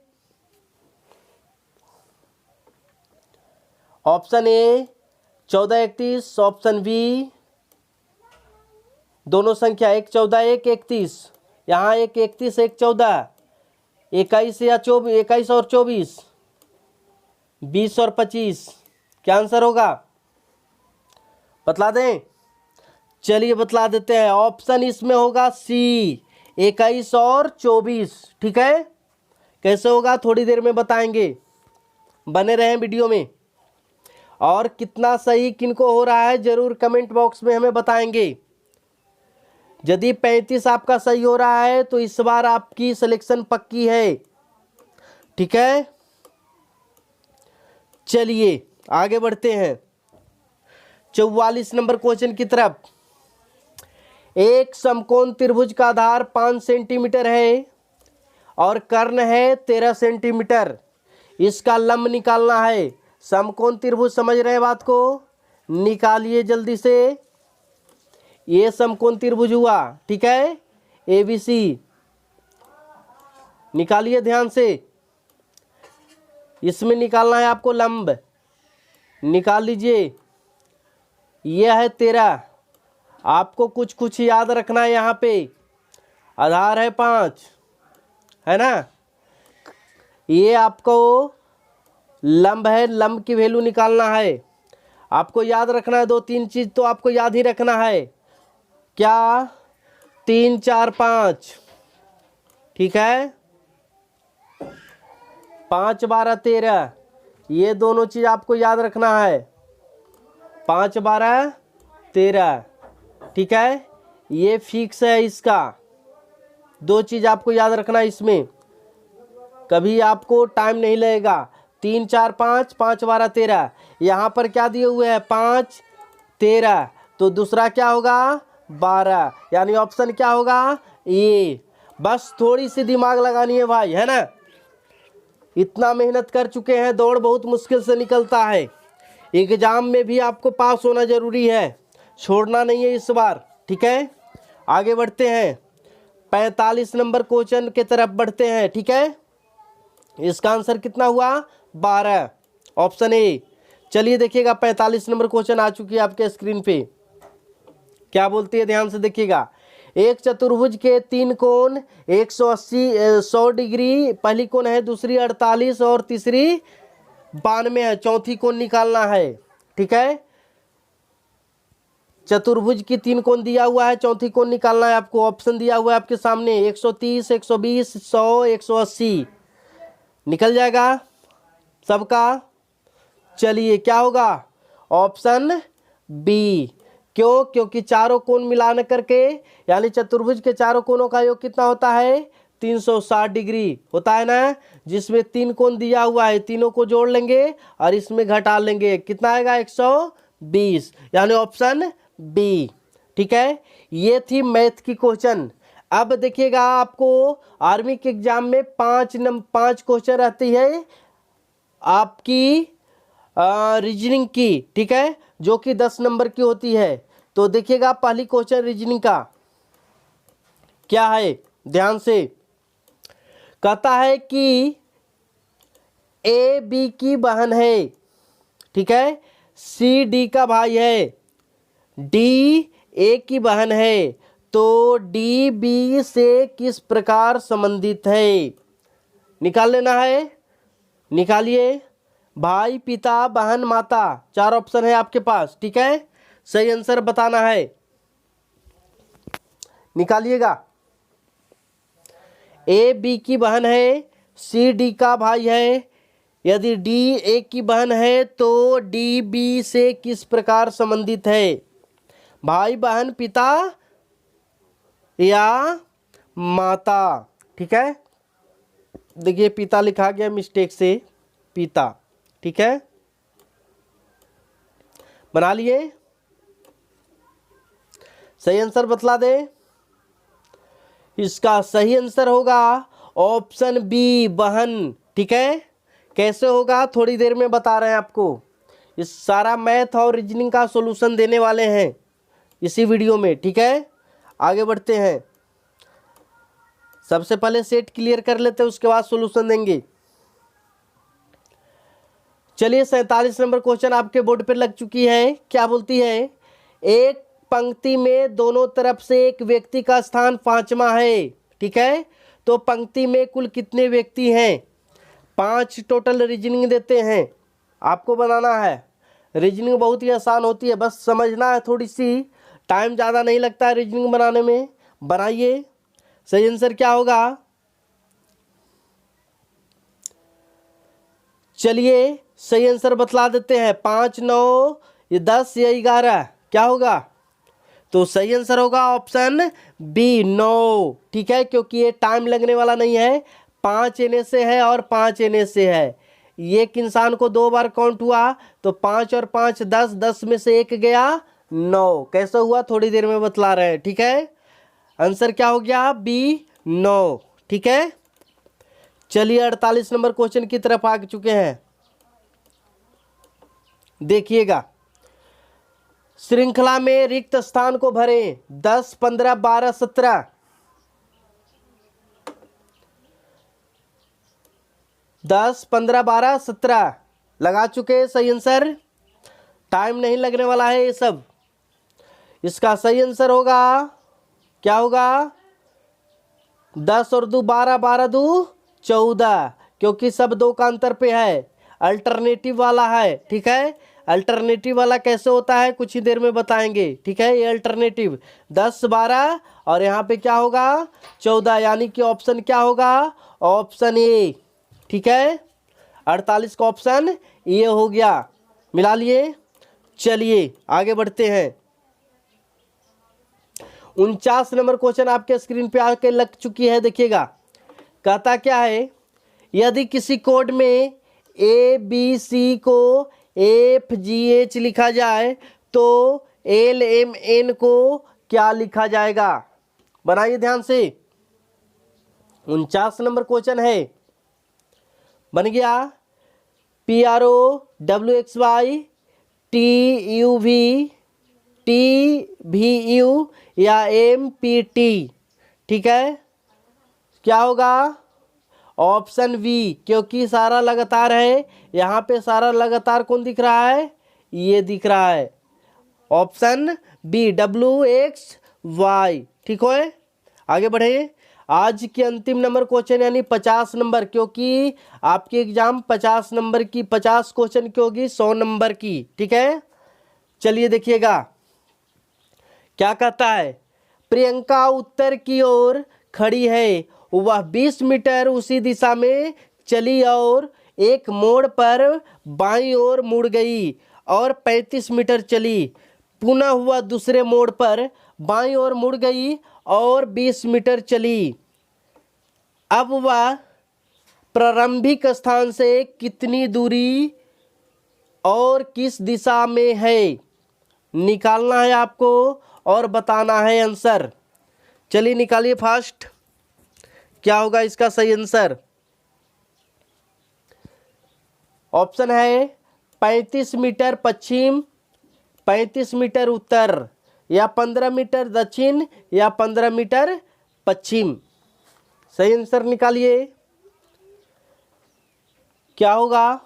ऑप्शन ए 1431, ऑप्शन बी दोनों संख्या, एक 14 एक 31, यहाँ एक 31 एक 14, 21 या 24, 21 और 24, 20 और 25, क्या आंसर होगा? बतला दें? चलिए बतला देते हैं। ऑप्शन इसमें होगा सी, 21 और 24, ठीक है। कैसे होगा थोड़ी देर में बताएंगे, बने रहें वीडियो में। और कितना सही किनको हो रहा है जरूर कमेंट बॉक्स में हमें बताएंगे। यदि 35 आपका सही हो रहा है तो इस बार आपकी सिलेक्शन पक्की है, ठीक है। चलिए आगे बढ़ते हैं 44 नंबर क्वेश्चन की तरफ। एक समकोण त्रिभुज का आधार 5 सेंटीमीटर है और कर्ण है 13 सेंटीमीटर, इसका लंब निकालना है। समकोण त्रिभुज, समझ रहे हैं बात को? निकालिए जल्दी से। ये समकोण त्रिभुज हुआ, ठीक है, ABC, निकालिए ध्यान से। इसमें निकालना है आपको लंब, निकाल लीजिए। यह है 13, आपको कुछ कुछ याद रखना है। यहाँ पे आधार है 5, है ना। ये आपको लंब है, लंब की वैल्यू निकालना है। आपको याद रखना है 2-3 चीज तो आपको याद ही रखना है। क्या? 3 4 5, ठीक है। 5 12 13, ये दोनों चीज आपको याद रखना है। 5 12 13, ठीक है। ये फिक्स है इसका, दो चीज आपको याद रखना है इसमें, कभी आपको टाइम नहीं लगेगा। 3 4 5, 5 12 13, यहाँ पर क्या दिए हुए हैं? 5 13, तो दूसरा क्या होगा? 12, यानी ऑप्शन क्या होगा? ये। बस थोड़ी सी दिमाग लगानी है भाई, है ना। इतना मेहनत कर चुके हैं, दौड़ बहुत मुश्किल से निकलता है। एग्जाम में भी आपको पास होना जरूरी है, छोड़ना नहीं है इस बार, ठीक है। आगे बढ़ते हैं 45 नंबर क्वेश्चन के तरफ बढ़ते हैं, ठीक है। इसका आंसर कितना हुआ? 12, ऑप्शन ए। चलिए देखिएगा 45 नंबर क्वेश्चन आ चुकी है आपके स्क्रीन पे। क्या बोलती है ध्यान से देखिएगा। एक चतुर्भुज के 3 कोण 180 100 डिग्री, पहली कोण है, दूसरी 48 और तीसरी 92 है, चौथी कोण निकालना है, ठीक है। चतुर्भुज की 3 कोण दिया हुआ है, चौथी कोण निकालना है आपको। ऑप्शन दिया हुआ है आपके सामने 130 120 100 180, निकल जाएगा सबका। चलिए क्या होगा? Option B. क्यों? क्योंकि चारों कोण मिलाने करके, यानी चतुर्भुज के चारों कोणों का योग कितना होता है? 360 डिग्री होता है ना। जिसमें 3 कोण दिया हुआ है, तीनों को जोड़ लेंगे और इसमें घटा लेंगे, कितना आएगा? 120, यानी ऑप्शन बी, ठीक है। ये थी मैथ की क्वेश्चन। अब देखिएगा आपको आर्मी के एग्जाम में 5 क्वेश्चन रहती है आपकी रीजनिंग की, ठीक है, जो कि 10 नंबर की होती है। तो देखिएगा पहली क्वेश्चन रीजनिंग का क्या है, ध्यान से। कहता है कि ए बी की बहन है, ठीक है, सी डी का भाई है, डी ए की बहन है, तो डी बी से किस प्रकार संबंधित है? निकाल लेना है, निकालिए। भाई, पिता, बहन, माता, 4 ऑप्शन है आपके पास। ठीक है, सही आंसर बताना है, निकालिएगा। ए बी की बहन है, सी डी का भाई है। यदि डी ए की बहन है तो डी बी से किस प्रकार संबंधित है? भाई, बहन, पिता या माता। ठीक है, देखिए पिता लिखा गया मिस्टेक से, पिता। ठीक है, बना लिए? सही आंसर बतला दे। इसका सही आंसर होगा ऑप्शन बी, बहन। ठीक है, कैसे होगा थोड़ी देर में बता रहे हैं आपको। इस सारा मैथ और रीजनिंग का सॉल्यूशन देने वाले हैं इसी वीडियो में। ठीक है, आगे बढ़ते हैं। सबसे पहले सेट क्लियर कर लेते हैं, उसके बाद सॉल्यूशन देंगे। चलिए, 47 नंबर क्वेश्चन आपके बोर्ड पर लग चुकी है। क्या बोलती है? एक पंक्ति में दोनों तरफ से एक व्यक्ति का स्थान 5वां है। ठीक है, तो पंक्ति में कुल कितने व्यक्ति हैं? 5 टोटल रीजनिंग देते हैं, आपको बनाना है। रीजनिंग बहुत ही आसान होती है, बस समझना है थोड़ी सी, टाइम ज़्यादा नहीं लगता है रीजनिंग बनाने में। बनाइए। सही आंसर क्या होगा? चलिए, सही आंसर बतला देते हैं। 5, 9, 10 या 11 क्या होगा? तो सही आंसर होगा ऑप्शन बी, 9। ठीक है, क्योंकि ये टाइम लगने वाला नहीं है। 5 एने से है और 5 एने से है। एक इंसान को 2 बार काउंट हुआ, तो 5 और 5 10, 10 में से 1 गया 9। कैसा हुआ थोड़ी देर में बतला रहे हैं। ठीक है, आंसर क्या हो गया? बी, 9। ठीक है, चलिए 48 नंबर क्वेश्चन की तरफ आ चुके हैं। देखिएगा, श्रृंखला में रिक्त स्थान को भरें। 10, 15, 12, 17। 10, 15, 12, 17 लगा चुके। सही आंसर, टाइम नहीं लगने वाला है ये सब। इसका सही आंसर होगा, क्या होगा? 10 और 2 12, 12 2 14, क्योंकि सब 2 का अंतर पे है। अल्टरनेटिव वाला है। ठीक है, अल्टरनेटिव वाला कैसे होता है कुछ ही देर में बताएंगे। ठीक है, ये अल्टरनेटिव 10, 12 और यहाँ पे क्या होगा? 14, यानी कि ऑप्शन क्या होगा? Option A. ठीक है, 48 का ऑप्शन ये हो गया। मिला लिए? चलिए आगे बढ़ते हैं। 49 नंबर क्वेश्चन आपके स्क्रीन पे आके लग चुकी है। देखिएगा, कहता क्या है? यदि किसी कोड में ए बी सी को एफ जी एच लिखा जाए तो एल एम एन को क्या लिखा जाएगा? बनाइए ध्यान से। 49 नंबर क्वेश्चन है, बन गया। P R O W X Y T U V T भी यू या एम पी टी। ठीक है, क्या होगा? ऑप्शन वी, क्योंकि सारा लगातार है। यहाँ पे सारा लगातार कौन दिख रहा है? ये दिख रहा है, option B, W X Y. ठीक है, आगे बढ़े। आज के अंतिम नंबर क्वेश्चन यानी 50 नंबर, क्योंकि आपकी एग्जाम 50 नंबर की 50 क्वेश्चन की होगी 100 नंबर की। ठीक है, चलिए देखिएगा क्या कहता है। प्रियंका उत्तर की ओर खड़ी है, वह 20 मीटर उसी दिशा में चली और एक मोड़ पर बाईं ओर मुड़ गई और 35 मीटर चली। पुनः वह दूसरे मोड़ पर बाईं ओर मुड़ गई और 20 मीटर चली। अब वह प्रारंभिक स्थान से कितनी दूरी और किस दिशा में है? निकालना है आपको और बताना है आंसर। चलिए निकालिए फास्ट, क्या होगा इसका सही आंसर? ऑप्शन है 35 मीटर पश्चिम, 35 मीटर उत्तर, या 15 मीटर दक्षिण, या 15 मीटर पश्चिम। सही आंसर निकालिए, क्या होगा?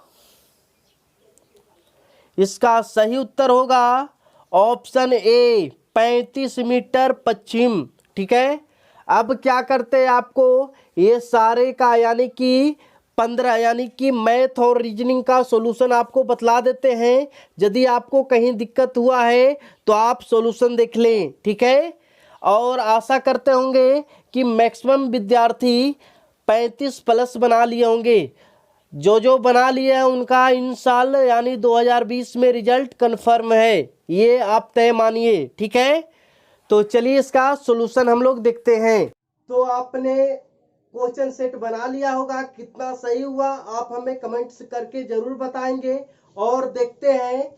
इसका सही उत्तर होगा ऑप्शन ए, 35 मीटर पश्चिम। ठीक है, अब क्या करते हैं, आपको ये सारे का यानी कि 15 यानी कि मैथ और रीजनिंग का सॉल्यूशन आपको बतला देते हैं। यदि आपको कहीं दिक्कत हुआ है तो आप सॉल्यूशन देख लें, ठीक है। और आशा करते होंगे कि मैक्सिमम विद्यार्थी 35 प्लस बना लिए होंगे। जो बना लिए हैं उनका इन साल यानी 2020 में रिजल्ट कन्फर्म है, ये आप तय मानिए, ठीक है। तो चलिए इसका सॉल्यूशन हम लोग देखते हैं। तो आपने क्वेश्चन सेट बना लिया होगा, कितना सही हुआ आप हमें कमेंट्स करके जरूर बताएंगे। और देखते हैं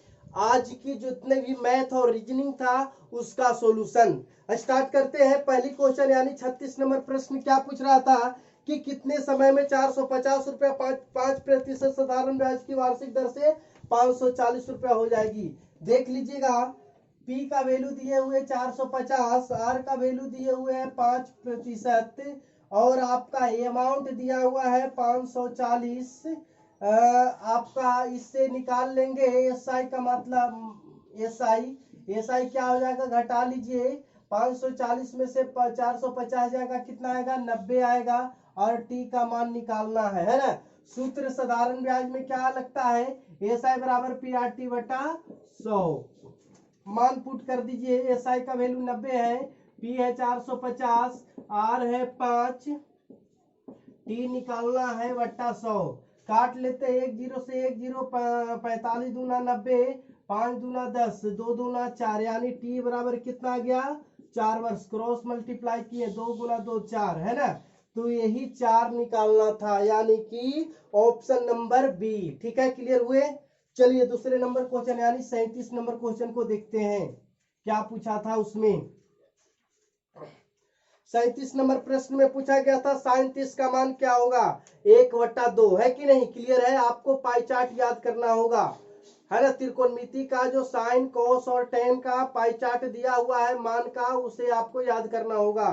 आज की जितने भी मैथ और रीजनिंग था उसका सॉल्यूशन। स्टार्ट करते हैं। पहली क्वेश्चन यानी 36 नंबर प्रश्न क्या पूछ रहा था कि कितने समय में 450 रुपया 5% साधारण ब्याज की वार्षिक दर से 540 रुपया हो जाएगी। देख लीजिएगा, P का वैल्यू दिए हुए 450, R का वैल्यू दिए हुए है 5% और आपका अमाउंट दिया हुआ है 540। आपका इससे निकाल लेंगे एसआई का मतलब एसआई क्या हो जाएगा, घटा लीजिए। 540 में से 450 जाएगा, कितना आएगा, 90 आएगा। और टी का मान निकालना है ना। सूत्र साधारण ब्याज में क्या लगता है, एसआई बराबर पीआरटी बटा 100। मान पुट कर दीजिए, एसआई का वैल्यू 90 है, पी है 450, आर है 5, टी निकालना है बट्टा 100। काट लेते हैं, 1 0 से 1 0, 45 दूना 90, 5 दूना 10, 2 दूना 4 यानी टी बराबर कितना आ गया, 4 वर्ष। क्रॉस मल्टीप्लाई किए, 2 गुना 2 4 है ना। तो यही 4 निकालना था, यानी कि ऑप्शन नंबर बी, ठीक है। क्लियर हुए। चलिए दूसरे नंबर क्वेश्चन यानी 37 नंबर क्वेश्चन को देखते हैं क्या पूछा था उसमें। 37 नंबर प्रश्न में पूछा गया था साइन 30 का मान क्या होगा, 1/2 है कि नहीं। क्लियर है। आपको पाई चार्ट याद करना होगा, है ना। त्रिकोणमिति का जो साइन कॉस और टेन का पाई चार्ट दिया हुआ है मान का, उसे आपको याद करना होगा।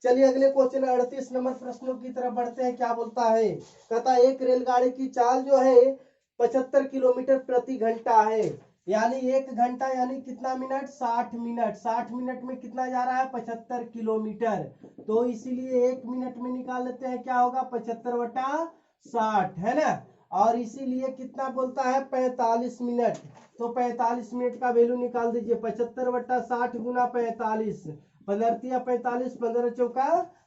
चलिए अगले क्वेश्चन 38 नंबर प्रश्नों की तरफ बढ़ते हैं। क्या बोलता है, कहता है एक रेलगाड़ी की चाल जो है 75 किलोमीटर प्रति घंटा है, यानी 1 घंटा यानी कितना मिनट, 60 मिनट। 60 मिनट में कितना जा रहा है, 75 किलोमीटर। तो इसीलिए 1 मिनट में निकाल लेते हैं, क्या होगा, 75/60 है ना। और इसीलिए कितना बोलता है, 45 मिनट। तो 45 मिनट का वैल्यू निकाल दीजिए, 75/60 गुना 45, 15 45, 15 चौका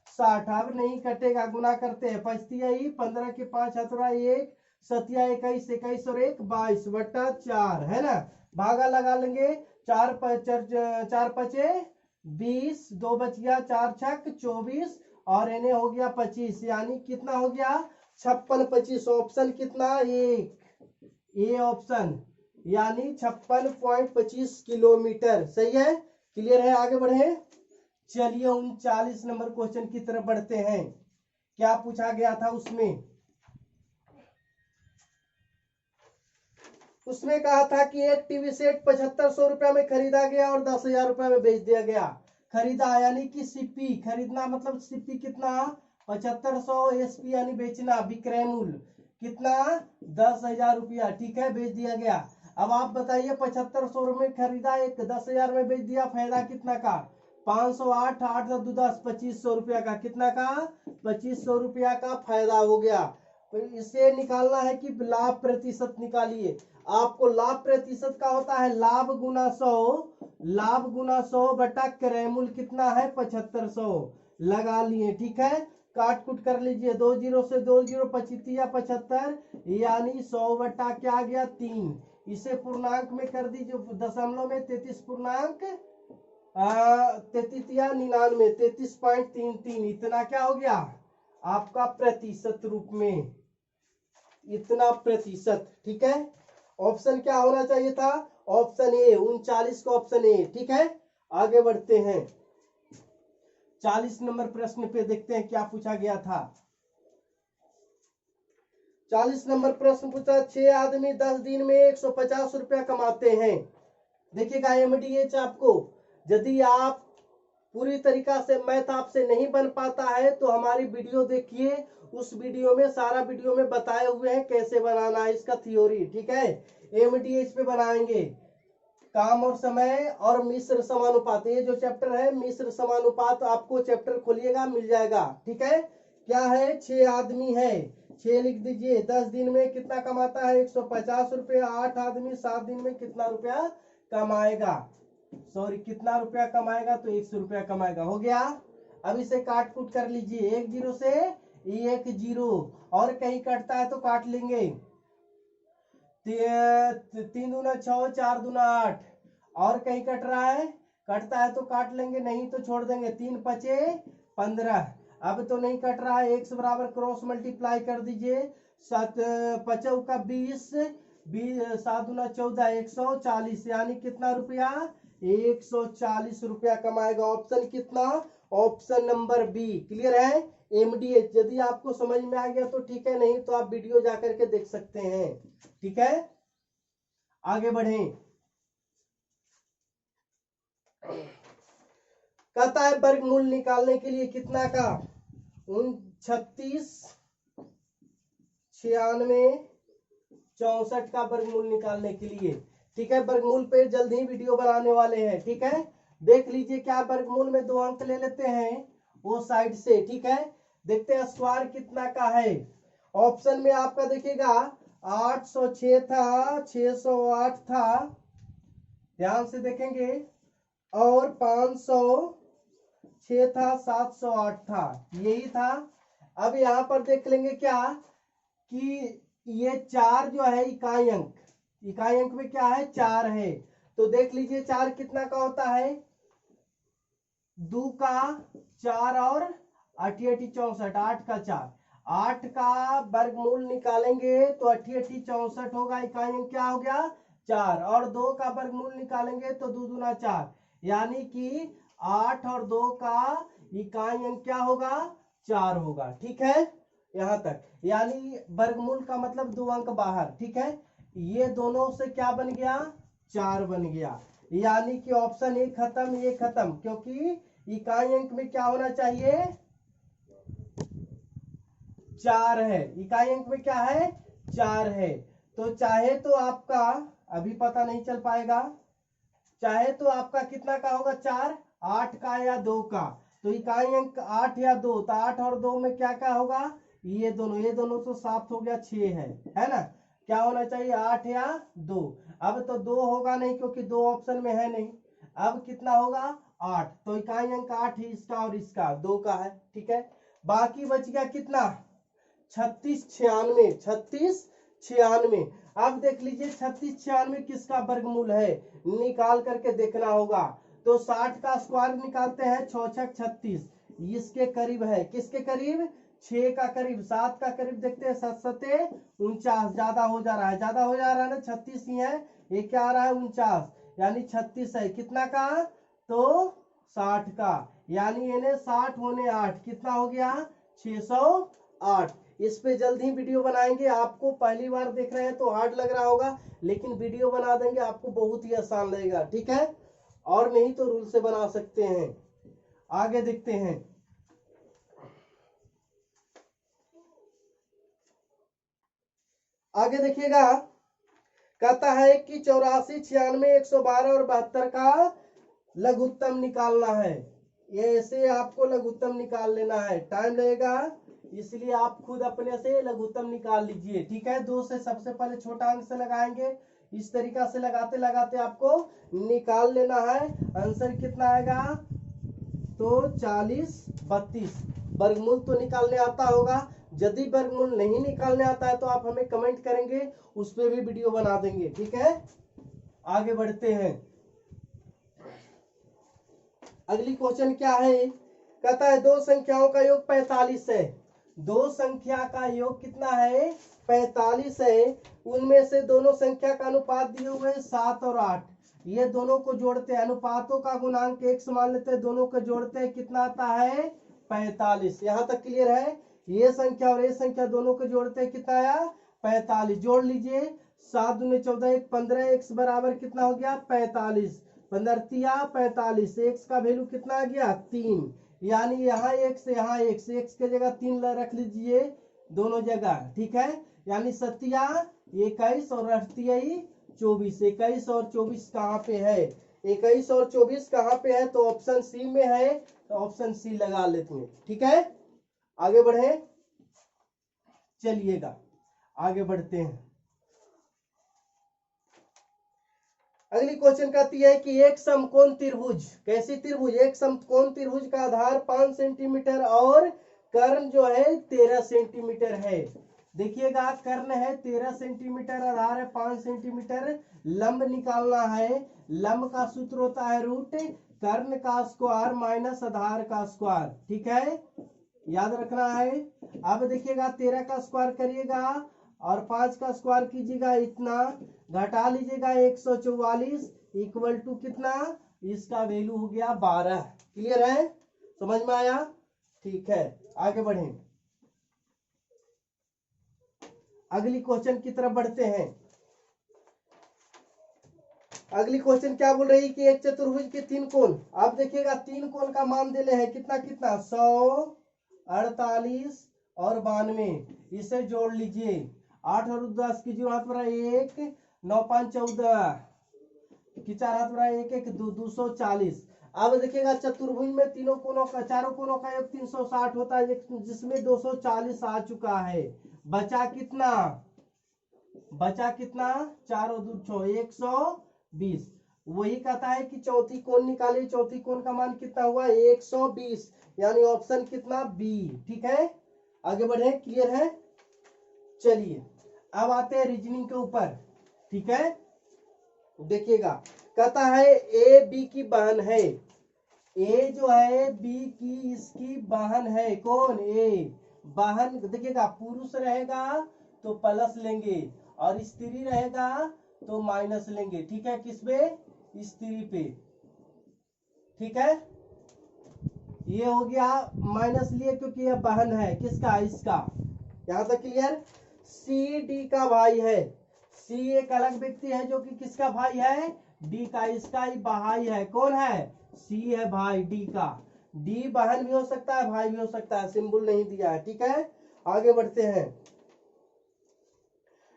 60। अब नहीं कटेगा, गुना करते हैं, 15 के 5 हथुरा 1, 7 21, 21 और 1 22/4 है ना। भागा लगा लेंगे, 4 5 20, 2 बच गया, 4 छक 24 और इन्हें हो गया 25, यानी कितना हो गया, 56 25। ऑप्शन कितना, ए ऑप्शन, यानी 56.25 किलोमीटर। सही है। क्लियर है। आगे बढ़े। चलिए 39 नंबर क्वेश्चन की तरफ बढ़ते हैं। क्या पूछा गया था उसमें कहा था कि एक टीवी सेट 7500 रुपया में खरीदा गया और 10,000 रुपया में बेच दिया गया। खरीदा यानी कि सीपी, खरीदना मतलब सीपी कितना, 7500, एसपी यानी बेचना, विक्रय मूल्य कितना, 10,000 रुपया, ठीक है। बेच दिया गया। अब आप बताइए 7500 में खरीदा, एक 10,000 में बेच दिया, फायदा कितना का, 508, 8 2 10, 2500 रुपया का, कितना का, 2500 रुपया का फायदा हो गया। तो इसे निकालना है कि लाभ प्रतिशत निकालिए। आपको लाभ प्रतिशत का होता है लाभ गुना 100, लाभ गुना 100 बटा क्रय मूल्य कितना है, 7500 लगा लिए, ठीक है। काट कुट कर लीजिए, 2 0 से 2 0, 25 75 यानी 100 बटा क्या आ गया, 3। इसे पूर्णांक में कर दीजिए, दशमलव में 33 पूर्णांक 33 या 99, 33.33, इतना क्या हो गया आपका प्रतिशत रूप में, इतना प्रतिशत, ठीक है। ऑप्शन क्या होना चाहिए था, ऑप्शन ए, 39 का ऑप्शन ए, ठीक है। आगे बढ़ते हैं 40 नंबर प्रश्न पे देखते हैं क्या पूछा गया था। 40 नंबर प्रश्न पूछा, 6 आदमी 10 दिन में 150 रुपया कमाते हैं। देखिएगा एमडीएच, आपको यदि आप पूरी तरीका से मैथ आपसे नहीं बन पाता है तो हमारी वीडियो देखिए, उस वीडियो में सारा वीडियो में बताए हुए हैं कैसे बनाना है इसका थ्योरी, ठीक है। एमडीएच पे बनाएंगे, काम और समय और मिश्र समानुपात, ये जो चैप्टर है मिश्र समानुपात, आपको चैप्टर खोलिएगा मिल जाएगा, ठीक है। क्या है, 6 आदमी है, 6 लिख दीजिए। 10 दिन में कितना कमाता है? 150 रुपया। 8 आदमी 7 दिन में कितना रुपया कमाएगा? सॉरी, कितना रुपया कमाएगा? तो 100 रुपया कमाएगा। हो गया। अब इसे काट कूट कर लीजिए। 1 0 से 1 0, और कहीं कटता है तो काट लेंगे। 3 दूना 6, 4 दूना 8, और कहीं कट रहा है? कटता है तो काट लेंगे, नहीं तो छोड़ देंगे। 3 5 15। अब तो नहीं कट रहा है। x बराबर क्रॉस मल्टीप्लाई कर दीजिए। 7 5 का 20, 7 दूना 14, 140, यानी कितना रुपया? 140 रुपया कमाएगा। ऑप्शन कितना? Option number B. क्लियर है? एमडीएच। यदि आपको समझ में आ गया तो ठीक है, नहीं तो आप वीडियो जाकर के देख सकते हैं। ठीक है, आगे बढ़ें। कहता है वर्गमूल निकालने के लिए कितना का? 36 96 64 का वर्गमूल निकालने के लिए। ठीक है, वर्गमूल पे जल्द ही वीडियो बनाने वाले हैं। ठीक है, देख लीजिए क्या वर्गमूल में 2 अंक ले लेते हैं वो साइड से। ठीक है, देखते हैं स्क्वायर कितना का है। ऑप्शन में आपका देखिएगा 806 था, 608 था, ध्यान से देखेंगे, और 506 था, 708 था, यही था। अब यहां पर देख लेंगे क्या कि ये 4 जो है इकाई अंक, इकाई अंक में क्या है? 4 है। तो देख लीजिए 4 कितना का होता है? 2 का 4 और 8 64, 8 का 4, 8 का वर्गमूल निकालेंगे तो 8 64 होगा। इकाई अंक क्या हो गया? 4। और 2 का वर्गमूल निकालेंगे तो 2 दूना 4, यानी कि 8 और 2 का इकाई अंक क्या होगा? 4 होगा। ठीक है, यहां तक। यानी वर्गमूल का मतलब 2 अंक बाहर। ठीक है, ये दोनों से क्या बन गया? 4 बन गया। यानी कि ऑप्शन ए खत्म, ये खत्म, क्योंकि इकाई अंक में क्या होना चाहिए? 4 है। इकाई अंक में क्या है? 4 है। तो चाहे तो आपका अभी पता नहीं चल पाएगा, चाहे तो आपका कितना का होगा? 4, 8 का या 2 का। तो इकाई अंक 8 या 2, तो 8 और 2 में क्या क्या होगा? ये दोनों तो 7 हो गया, 6 है ना? क्या होना चाहिए? 8 या 2। अब तो 2 होगा नहीं, क्योंकि 2 ऑप्शन में है नहीं। अब कितना होगा? 8। तो इकाई अंक 8 ही इसका और इसका 2 का है। ठीक है, बाकी बच गया कितना? 36 96, 36 96। अब देख लीजिए 36 96 किसका वर्गमूल है? निकाल करके देखना होगा। तो 60 का स्क्वायर निकालते हैं, 6 6 36, इसके करीब है। किसके करीब? 6 का करीब। 7 का करीब देखते हैं, 7 7 49, ज्यादा हो जा रहा है, ज्यादा हो जा रहा है ना, 36 ही है। ये क्या आ रहा है? 49, यानी 36 है। कितना का? तो 60 का, यानी इन्हें 60 होने 8, कितना हो गया? 608। इस पे जल्द ही वीडियो बनाएंगे। आपको पहली बार देख रहे हैं तो हार्ड लग रहा होगा, लेकिन वीडियो बना देंगे आपको बहुत ही आसान लगेगा। ठीक है, और नहीं तो रूल से बना सकते हैं। आगे देखते हैं। आगे देखिएगा, कहता है कि 84 96 112 और 72 का लघुत्तम निकालना है। ये ऐसे आपको लघुत्तम निकाल लेना है, टाइम लगेगा, इसलिए आप खुद अपने से लघुत्तम निकाल लीजिए। ठीक है, 2 से सबसे पहले छोटा अंक से लगाएंगे। इस तरीका से लगाते लगाते आपको निकाल लेना है। आंसर कितना आएगा? तो 40 32। वर्गमूल तो निकालने आता होगा। यदि वर्गमूल नहीं निकालने आता है तो आप हमें कमेंट करेंगे, उस पर भी वीडियो बना देंगे। ठीक है, आगे बढ़ते हैं। अगली क्वेश्चन क्या है? कहता है 2 संख्याओं का योग 45 है। 2 संख्या का योग कितना है? 45 है। उनमें से दोनों संख्या का अनुपात दिए हुए 7 और 8। ये दोनों को जोड़ते हैं, अनुपातों का गुणांक एक मान लेते हैं, दोनों को जोड़ते हैं, कितना आता है? 45। यहां तक क्लियर है? ये संख्या और ये संख्या दोनों को जोड़ते हैं, कितना आया? 45। जोड़ लीजिए, 7 दूनी 14, 1 15, x बराबर कितना हो गया? 45। 15 45, x का वैल्यू कितना आ गया? 3। यानी यहाँ x यहाँ x के जगह 3 रख लीजिए दोनों जगह। ठीक है, यानी 7 21 और 8 24। 21 और 24 कहाँ पे है? 21 और 24 कहाँ पे है? तो ऑप्शन सी में है, तो ऑप्शन सी लगा लेते हैं। ठीक है, आगे बढ़े। चलिएगा आगे बढ़ते हैं। अगली क्वेश्चन कहती है कि एक समकोण त्रिभुज, कैसी त्रिभुज, एक समकोण त्रिभुज का आधार 5 सेंटीमीटर और कर्ण जो है 13 सेंटीमीटर है। देखिएगा कर्ण है 13 सेंटीमीटर, आधार है 5 सेंटीमीटर, लंब निकालना है। लंब का सूत्र होता है रूट कर्ण का स्क्वायर माइनस आधार का स्क्वायर, ठीक है, याद रखना है। अब देखिएगा 13 का स्क्वायर करिएगा और 5 का स्क्वायर कीजिएगा, इतना घटा लीजिएगा 144 इक्वल टू कितना, इसका वैल्यू हो गया 12। क्लियर है, समझ में आया, ठीक है आगे बढ़ें। अगली क्वेश्चन की तरफ बढ़ते हैं। अगली क्वेश्चन क्या बोल रही है कि एक चतुर्भुज के 3 कोण, आप देखिएगा 3 कोण का मान देले हैं कितना कितना 100, 48 और 92, इसे जोड़ लीजिए। 8 और 10 की जो हाथ बरा 1, 9 5 14 की 4 हाथ बरा 1 1 2 240। अब देखिएगा चतुर्भुज में तीनों कोणों का, चारों कोणों का योग 360 होता है, जिसमें 240 आ चुका है। बचा कितना, बचा कितना 4 और 2 6 120। वही कहता है कि चौथी कोण निकालिए, चौथी कोण का मान कितना हुआ 120, यानी ऑप्शन कितना बी, ठीक है आगे बढ़े। क्लियर है, चलिए अब आते हैं रीजनिंग के ऊपर, ठीक है। देखिएगा कहता है ए बी की बहन है, ए जो है बी की इसकी बहन है, कौन ए बहन। देखिएगा पुरुष रहेगा तो प्लस लेंगे और स्त्री रहेगा तो माइनस लेंगे, ठीक है, किस पे, स्त्री पे, ठीक है। ये हो गया माइनस लिए क्योंकि यह बहन है किसका, इसका, यहां तक क्लियर। सी डी का भाई है, सी एक अलग व्यक्ति है जो कि किसका भाई है, डी का, इसका ही भाई है, कौन है, सी है भाई डी का। डी बहन भी हो सकता है भाई भी हो सकता है, सिंबल नहीं दिया है, ठीक है आगे बढ़ते हैं।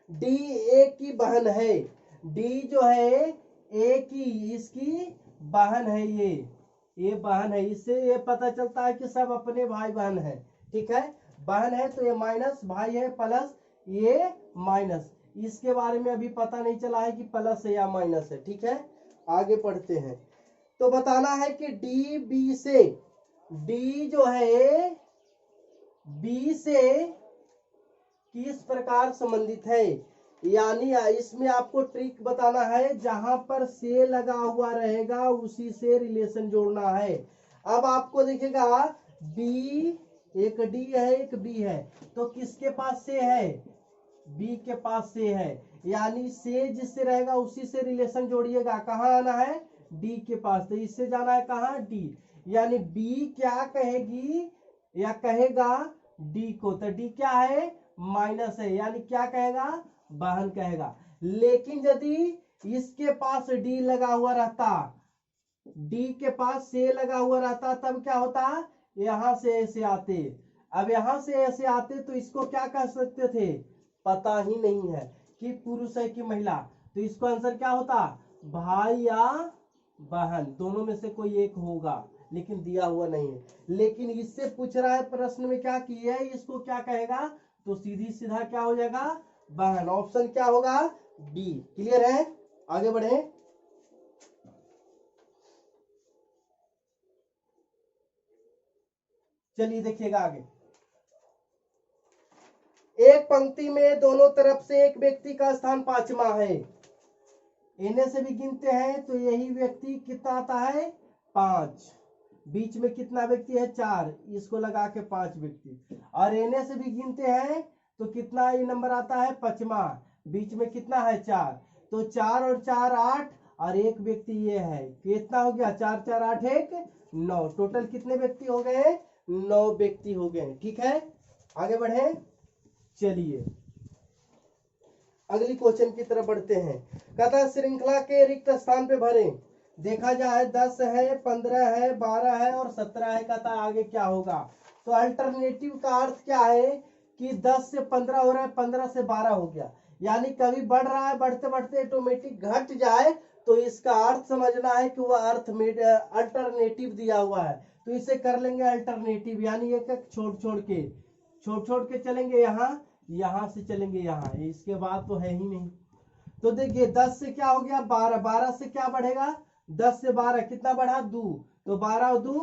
डी ए की बहन है, डी जो है ए की इसकी बहन है, ये बहन है, इससे ये पता चलता है कि सब अपने भाई बहन है, ठीक है। बहन है तो ये माइनस, भाई है प्लस, ये माइनस, इसके बारे में अभी पता नहीं चला है कि प्लस है या माइनस है, ठीक है आगे पढ़ते हैं। तो बताना है कि डी बी से, डी जो है बी से किस प्रकार संबंधित है, यानी इसमें आपको ट्रिक बताना है, जहां पर से लगा हुआ रहेगा उसी से रिलेशन जोड़ना है। अब आपको देखिएगा बी, एक डी है एक बी है, तो किसके पास से है, बी के पास से है, यानी से जिससे रहेगा उसी से रिलेशन जोड़िएगा। कहाँ आना है, डी के पास, तो इससे जाना है कहाँ, डी, यानी बी क्या कहेगी या कहेगा डी को, तो डी क्या है माइनस है, यानी क्या कहेगा, बहन कहेगा। लेकिन यदि इसके पास डी लगा हुआ रहता, डी के पास से लगा हुआ रहता, तब क्या होता, यहां से ऐसे आते, अब यहां से ऐसे आते तो इसको क्या कह सकते थे, पता ही नहीं है कि पुरुष है कि महिला, तो इसको आंसर क्या होता, भाई या बहन, दोनों में से कोई एक होगा, लेकिन दिया हुआ नहीं है। लेकिन इससे पूछ रहा है प्रश्न में क्या किया है, इसको क्या कहेगा, तो सीधी सीधा क्या हो जाएगा, बहन, ऑप्शन क्या होगा बी। क्लियर है, आगे बढ़े। चलिए देखिएगा आगे। एक पंक्ति में दोनों तरफ से एक व्यक्ति का स्थान 5वां है, इन्हें से भी गिनते हैं तो यही व्यक्ति कितना आता है 5, बीच में कितना व्यक्ति है 4, इसको लगा के 5 व्यक्ति, और इन्हें से भी गिनते हैं तो कितना ये नंबर आता है 5वां, बीच में कितना है 4, तो 4 और 4 8 और एक व्यक्ति ये है, कितना हो गया 4 4 8 1 9, टोटल कितने व्यक्ति हो गए 9 व्यक्ति हो गए, ठीक है आगे बढ़े। चलिए अगली क्वेश्चन की तरफ बढ़ते हैं। कहता है श्रृंखला के रिक्त स्थान पे भरें, देखा जाए 10 है 15 है 12 है और 17 है, कहता है आगे क्या होगा। तो अल्टरनेटिव का अर्थ क्या है कि 10 से 15 हो रहा है, 15 से 12 हो गया, यानी कभी बढ़ रहा है, बढ़ते बढ़ते ऑटोमेटिक घट जाए तो इसका अर्थ समझना है कि वह अर्थ में अल्टरनेटिव दिया हुआ है, तो इसे कर लेंगे अल्टरनेटिव, यानी एक एक छोड़ छोड़ के चलेंगे। यहाँ यहां से चलेंगे यहाँ, इसके बाद तो है ही नहीं। तो देखिए 10 से क्या हो गया 12, 12 से क्या बढ़ेगा 10 से 12 कितना बढ़ा 2, तो 12 और 2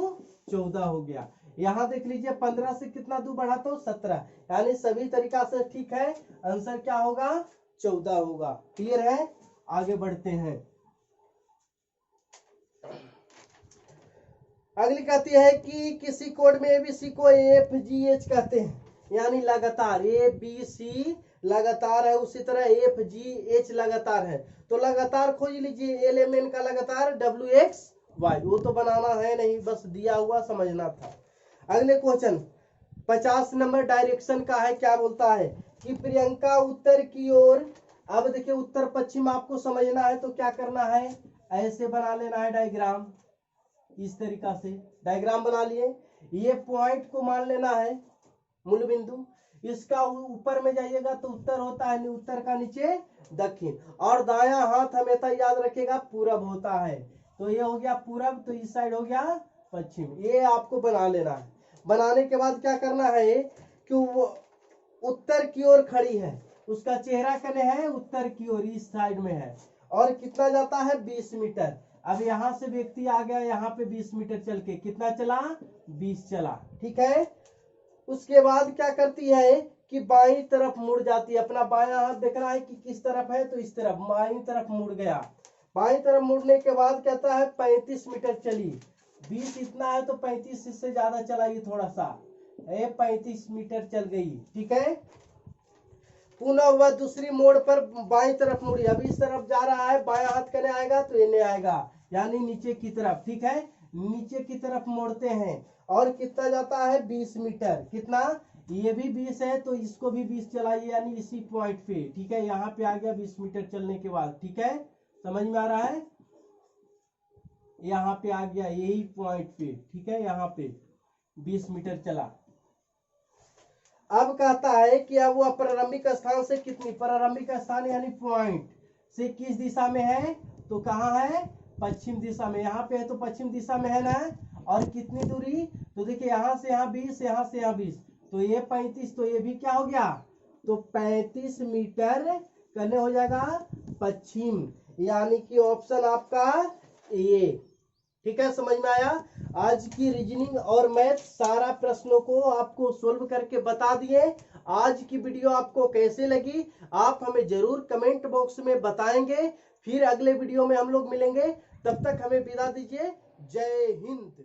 14 हो गया। यहाँ देख लीजिए 15 से कितना 2 बढ़ा तो 17, यानी सभी तरीका से ठीक है, आंसर क्या होगा 14 होगा। क्लियर है, आगे बढ़ते हैं। अगली कहती है कि किसी कोड में एबीसी को एफजीएच कहते हैं, यानी लगातार ए बी सी लगातार है, उसी तरह एफ जी एच लगातार है। तो लगातार खोज लीजिए, एल एम एन का लगातार डब्ल्यू एक्स वाई, वो तो बनाना है नहीं, बस दिया हुआ समझना था। अगले क्वेश्चन 50 नंबर डायरेक्शन का है, क्या बोलता है कि प्रियंका उत्तर की ओर, अब देखिए उत्तर पश्चिम आपको समझना है तो क्या करना है, ऐसे बना लेना है डायग्राम, इस तरीका से डायग्राम बना लिए। ये पॉइंट को मान लेना है मूल बिंदु, इसका ऊपर में जाइएगा तो उत्तर होता है, उत्तर का नीचे दक्षिण, और दायां हाथ हमेशा याद रखिएगा पूरब होता है। तो ये हो गया पूरब, तो इस साइड हो गया पश्चिम, ये आपको बना लेना है। बनाने के बाद क्या करना है कि वो उत्तर की ओर खड़ी है, उसका चेहरा कने है उत्तर की ओर, इस साइड में है, और कितना जाता है 20 मीटर। अब यहां से व्यक्ति आ गया यहाँ पे 20 मीटर चल के, कितना चला 20 चला, ठीक है। उसके बाद क्या करती है कि बाईं तरफ मुड़ जाती है, अपना बायां हाथ देखना है कि किस तरफ है, तो इस तरफ बाईं तरफ मुड़ गया। बाईं तरफ मुड़ने के बाद कहता है 35 मीटर चली, 20 इतना है तो 35 इससे ज्यादा चलाइए थोड़ा सा, 35 मीटर चल गई, ठीक है। पुनः वह दूसरी मोड़ पर बाईं तरफ मुड़ी, अब इस तरफ जा रहा है, बायां हाथ करने आएगा तो ये आएगा, यानी नीचे की तरफ, ठीक है, नीचे की तरफ मोड़ते हैं, और कितना जाता है 20 मीटर, कितना, ये भी 20 है तो इसको भी 20 चलाइए, यानी इसी पॉइंट पे, ठीक है, यहाँ पे आ गया 20 मीटर चलने के बाद, ठीक है, समझ में आ रहा है, यहाँ पे आ गया यही पॉइंट पे, ठीक है, यहाँ पे 20 मीटर चला। अब कहता है कि अब वह प्रारंभिक स्थान से कितनी, प्रारंभिक स्थान यानी पॉइंट से किस दिशा में है, तो कहाँ है पश्चिम दिशा में, यहाँ पे है तो पश्चिम दिशा में है ना, और कितनी दूरी, तो देखिए यहाँ से यहाँ 20, यहाँ से यहाँ 20, तो ये 35, तो ये भी क्या हो गया, तो 35 मीटर करने हो जाएगा पश्चिम, यानी कि ऑप्शन आपका ये, ठीक है, समझ में आया। आज की रीजनिंग और मैथ सारा प्रश्नों को आपको सोल्व करके बता दिए। आज की वीडियो आपको कैसे लगी आप हमें जरूर कमेंट बॉक्स में बताएंगे। फिर अगले वीडियो में हम लोग मिलेंगे, तब तक हमें विदा दीजिए। जय हिंद।